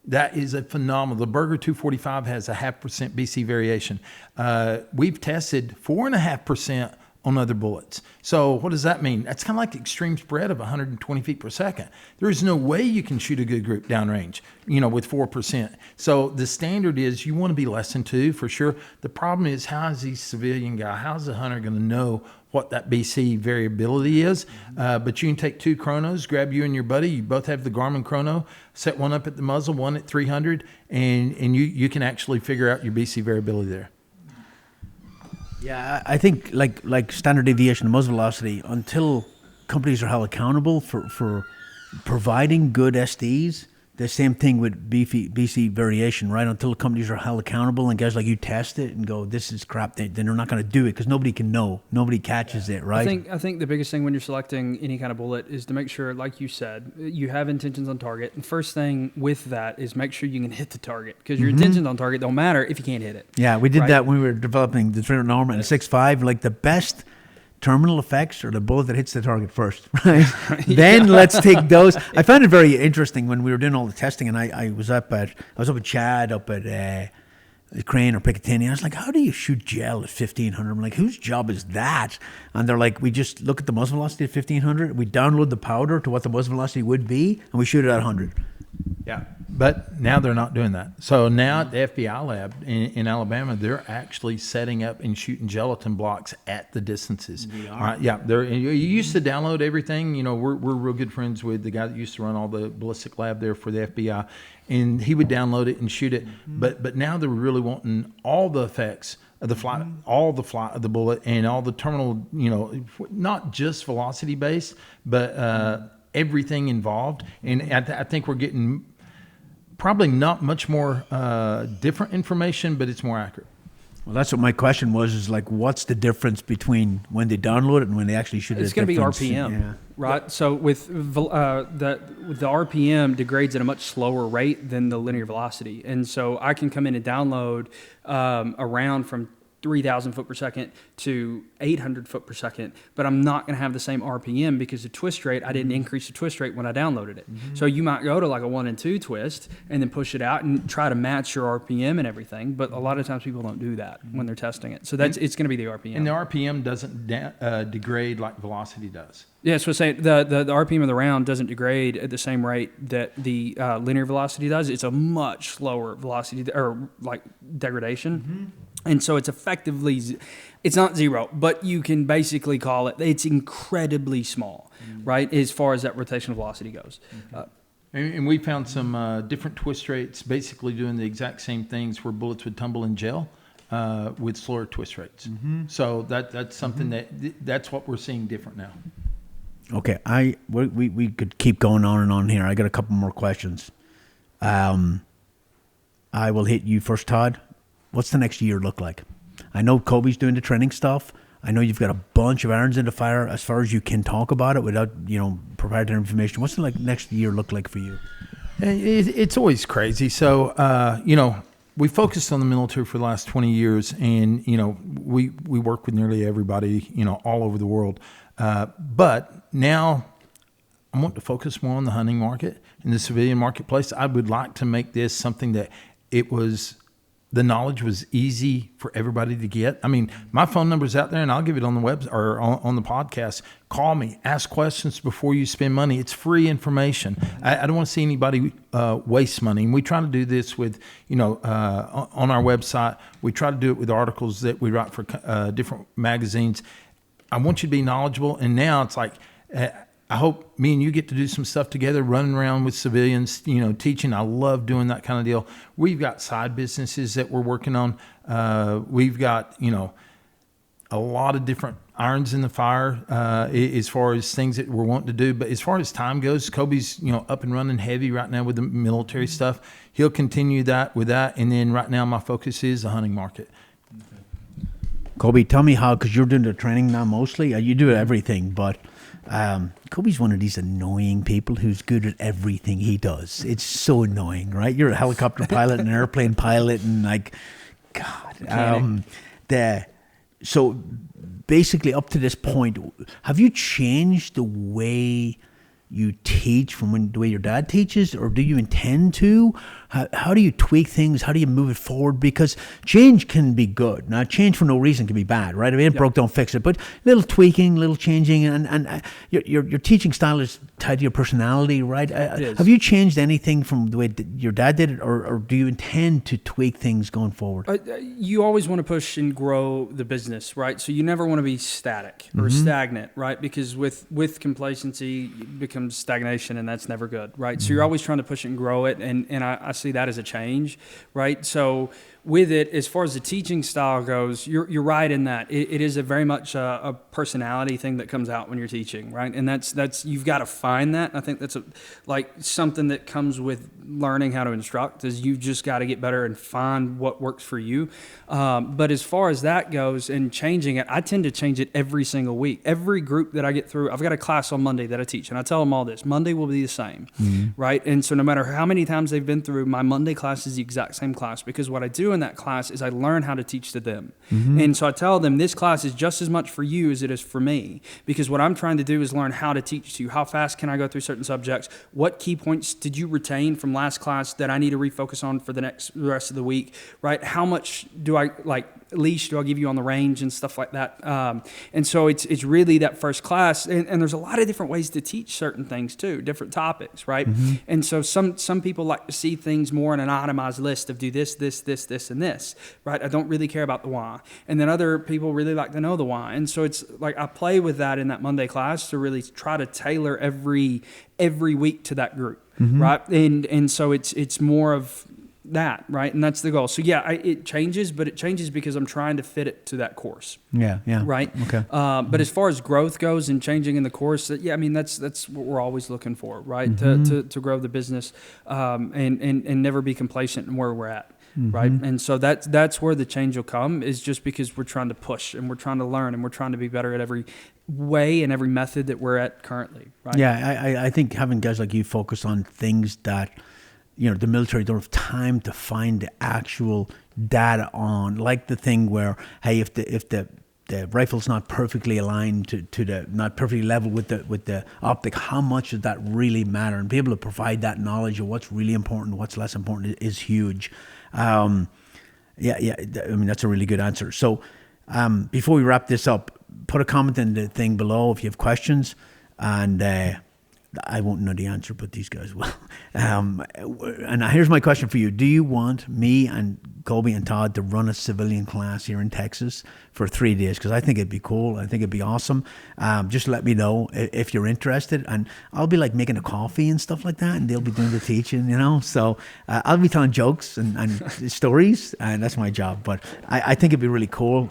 That is a phenomenal. The Berger 245 has a 0.5% BC variation. We've tested 4.5% on other bullets. So what does that mean? That's kind of like extreme spread of 120 feet per second. There is no way you can shoot a good group downrange, with 4%. So the standard is you want to be less than 2 for sure. The problem is, how is the civilian guy, how's the hunter going to know what that BC variability is? But you can take 2 chronos, grab you and your buddy, you both have the Garmin chrono, set one up at the muzzle, one at 300, and you can actually figure out your BC variability there. Yeah, I think like standard deviation of muzzle velocity, until companies are held accountable for providing good SDs, the same thing with BC variation, right? Until companies are held accountable and guys like you test it and go, this is crap, then they're not going to do it because nobody can know. Nobody catches it, right? I think the biggest thing when you're selecting any kind of bullet is to make sure, like you said, you have intentions on target. And first thing with that is make sure you can hit the target, because your intentions on target don't matter if you can't hit it. Yeah, we did that when we were developing the 300 Norma and the 6.5. Like, the best terminal effects are the bullet that hits the target first, right? Then let's take those. I found it very interesting when we were doing all the testing, and I was up with Chad up at Crane or Picatinny. I was like, how do you shoot gel at 1500? I'm like, whose job is that? And they're like, we just look at the muzzle velocity at 1500, we download the powder to what the muzzle velocity would be, and we shoot it at 100. Yeah. But now they're not doing that. So now at the FBI lab in Alabama, they're actually setting up and shooting gelatin blocks at the distances. All right, yeah, you used to download everything. You know, we're real good friends with the guy that used to run all the ballistic lab there for the FBI, and he would download it and shoot it. But now they're really wanting all the effects of the flight, all the flight of the bullet, and all the terminal. You know, not just velocity based, but everything involved. And I think we're getting probably not much more different information, but it's more accurate. Well, that's what my question was, is like, what's the difference between when they download it and when they actually shoot it? It's going to be RPM, right? So with the RPM degrades at a much slower rate than the linear velocity. And so I can come in and download around from 3,000 foot per second to 800 foot per second, but I'm not going to have the same RPM because the twist rate, I didn't increase the twist rate when I downloaded it. So you might go to like a 1 and 2 twist and then push it out and try to match your RPM and everything, but a lot of times people don't do that when they're testing it. So it's going to be the RPM. And the RPM doesn't degrade like velocity does. Yeah, so say the RPM of the round doesn't degrade at the same rate that the linear velocity does. It's a much slower velocity or like degradation. And so it's effectively, it's not zero, but you can basically call it, it's incredibly small, right, as far as that rotational velocity goes. And we found some different twist rates basically doing the exact same things where bullets would tumble in gel with slower twist rates. So that's something that's what we're seeing different now. Okay, we could keep going on and on here. I got a couple more questions. I will hit you first, Todd. What's the next year look like? I know Colby's doing the training stuff. I know you've got a bunch of irons in the fire as far as you can talk about it without, proprietary information. What's the next year look like for you? It's always crazy. So, we focused on the military for the last 20 years, and, we work with nearly everybody, all over the world. But now I want to focus more on the hunting market and the civilian marketplace. I would like to make this something that the knowledge was easy for everybody to get. I mean, my phone number's out there, and I'll give it on the web or on the podcast. Call me, ask questions before you spend money. It's free information. I don't want to see anybody waste money. And we try to do this with, on our website. We try to do it with articles that we write for different magazines. I want you to be knowledgeable. And now it's like, I hope me and you get to do some stuff together, running around with civilians, teaching. I love doing that kind of deal. We've got side businesses that we're working on. We've got, a lot of different irons in the fire as far as things that we're wanting to do. But as far as time goes, Colby's, up and running heavy right now with the military stuff. He'll continue that with that. And then right now my focus is the hunting market. Colby, tell me how, because you're doing the training now mostly. You do everything, but Colby's one of these annoying people who's good at everything he does. It's so annoying, right? You're a helicopter pilot, an airplane pilot, and God. So basically, up to this point, have you changed the way you teach from the way your dad teaches, or do you intend to? How do you tweak things? How do you move it forward? Because change can be good. Now, change for no reason can be bad, right? I mean, it broke, don't fix it. But little tweaking, little changing, and your teaching style is tied to your personality, right? Have you changed anything from the way your dad did it, or do you intend to tweak things going forward? You always want to push and grow the business, right? So you never want to be static or stagnant, right? Because with complacency becomes stagnation, and that's never good, right? So you're always trying to push it and grow it, and I see that as a change, right? So with it, as far as the teaching style goes, you're right in that it is a very much a personality thing that comes out when you're teaching, right? And that's you've got to find that. I think that's something that comes with learning how to instruct, is you've just got to get better and find what works for you. But as far as that goes and changing it, I tend to change it every single week. Every group that I get through, I've got a class on Monday that I teach, and I tell them all this: Monday will be the same, right? And so no matter how many times they've been through, my Monday class is the exact same class, because what I do in that class is I learn how to teach to them. And so I tell them, this class is just as much for you as it is for me, because what I'm trying to do is learn how to teach to you. How fast can I go through certain subjects? What key points did you retain from last class that I need to refocus on for the rest of the week, right? How much do I leash do I give you on the range and stuff like that. And so it's really that first class, and there's a lot of different ways to teach certain things too, different topics, right? And so some people like to see things more in an itemized list of do this, and this, right? I don't really care about the why. And then other people really like to know the why. And so it's like I play with that in that Monday class to really try to tailor every week to that group, right? And so it's more of that, right? And that's the goal. So yeah, it changes, but it changes because I'm trying to fit it to that course. Yeah. Right. Okay. But as far as growth goes and changing in the course, yeah, I mean that's what we're always looking for, right? To grow the business, and never be complacent in where we're at. Right. And so that's where the change will come, is just because we're trying to push and we're trying to learn and we're trying to be better at every way and every method that we're at currently. Right. Yeah. I think having guys like you focus on things that, the military don't have time to find the actual data on, like the thing where, hey, if the rifle's not perfectly aligned to the, not perfectly level with the optic, how much does that really matter? And be able to provide that knowledge of what's really important, what's less important is huge. I mean, that's a really good answer. So before we wrap this up, put a comment in the thing below if you have questions, and I won't know the answer, but these guys will. And here's my question for you. Do you want me and Colby and Todd to run a civilian class here in Texas for 3 days? Because I think it'd be cool. I think it'd be awesome. Just let me know if you're interested. And I'll be like making a coffee and stuff like that, and they'll be doing the teaching, So I'll be telling jokes and stories, and that's my job. But I think it'd be really cool.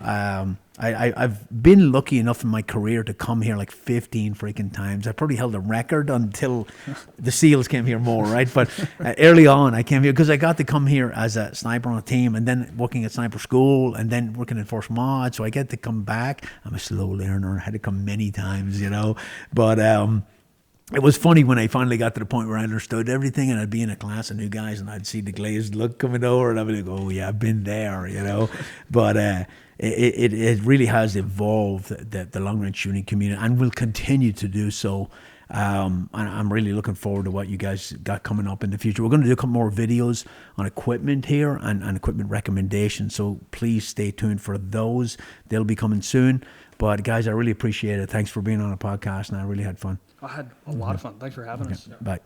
I've been lucky enough in my career to come here like 15 freaking times. I probably held a record until the SEALs came here more, right? But early on, I came here because I got to come here as a sniper on a team, and then working at sniper school, and then working in Force Mod. So I get to come back. I'm a slow learner. I had to come many times, But it was funny when I finally got to the point where I understood everything, and I'd be in a class of new guys, and I'd see the glazed look coming over, and I'd be like, oh yeah, I've been there, But it really has evolved, the long-range shooting community, and will continue to do so. And I'm really looking forward to what you guys got coming up in the future. We're going to do a couple more videos on equipment here and equipment recommendations, so please stay tuned for those. They'll be coming soon. But guys, I really appreciate it. Thanks for being on a podcast, and I really had fun. I had a lot of fun. Thanks for having us. Bye.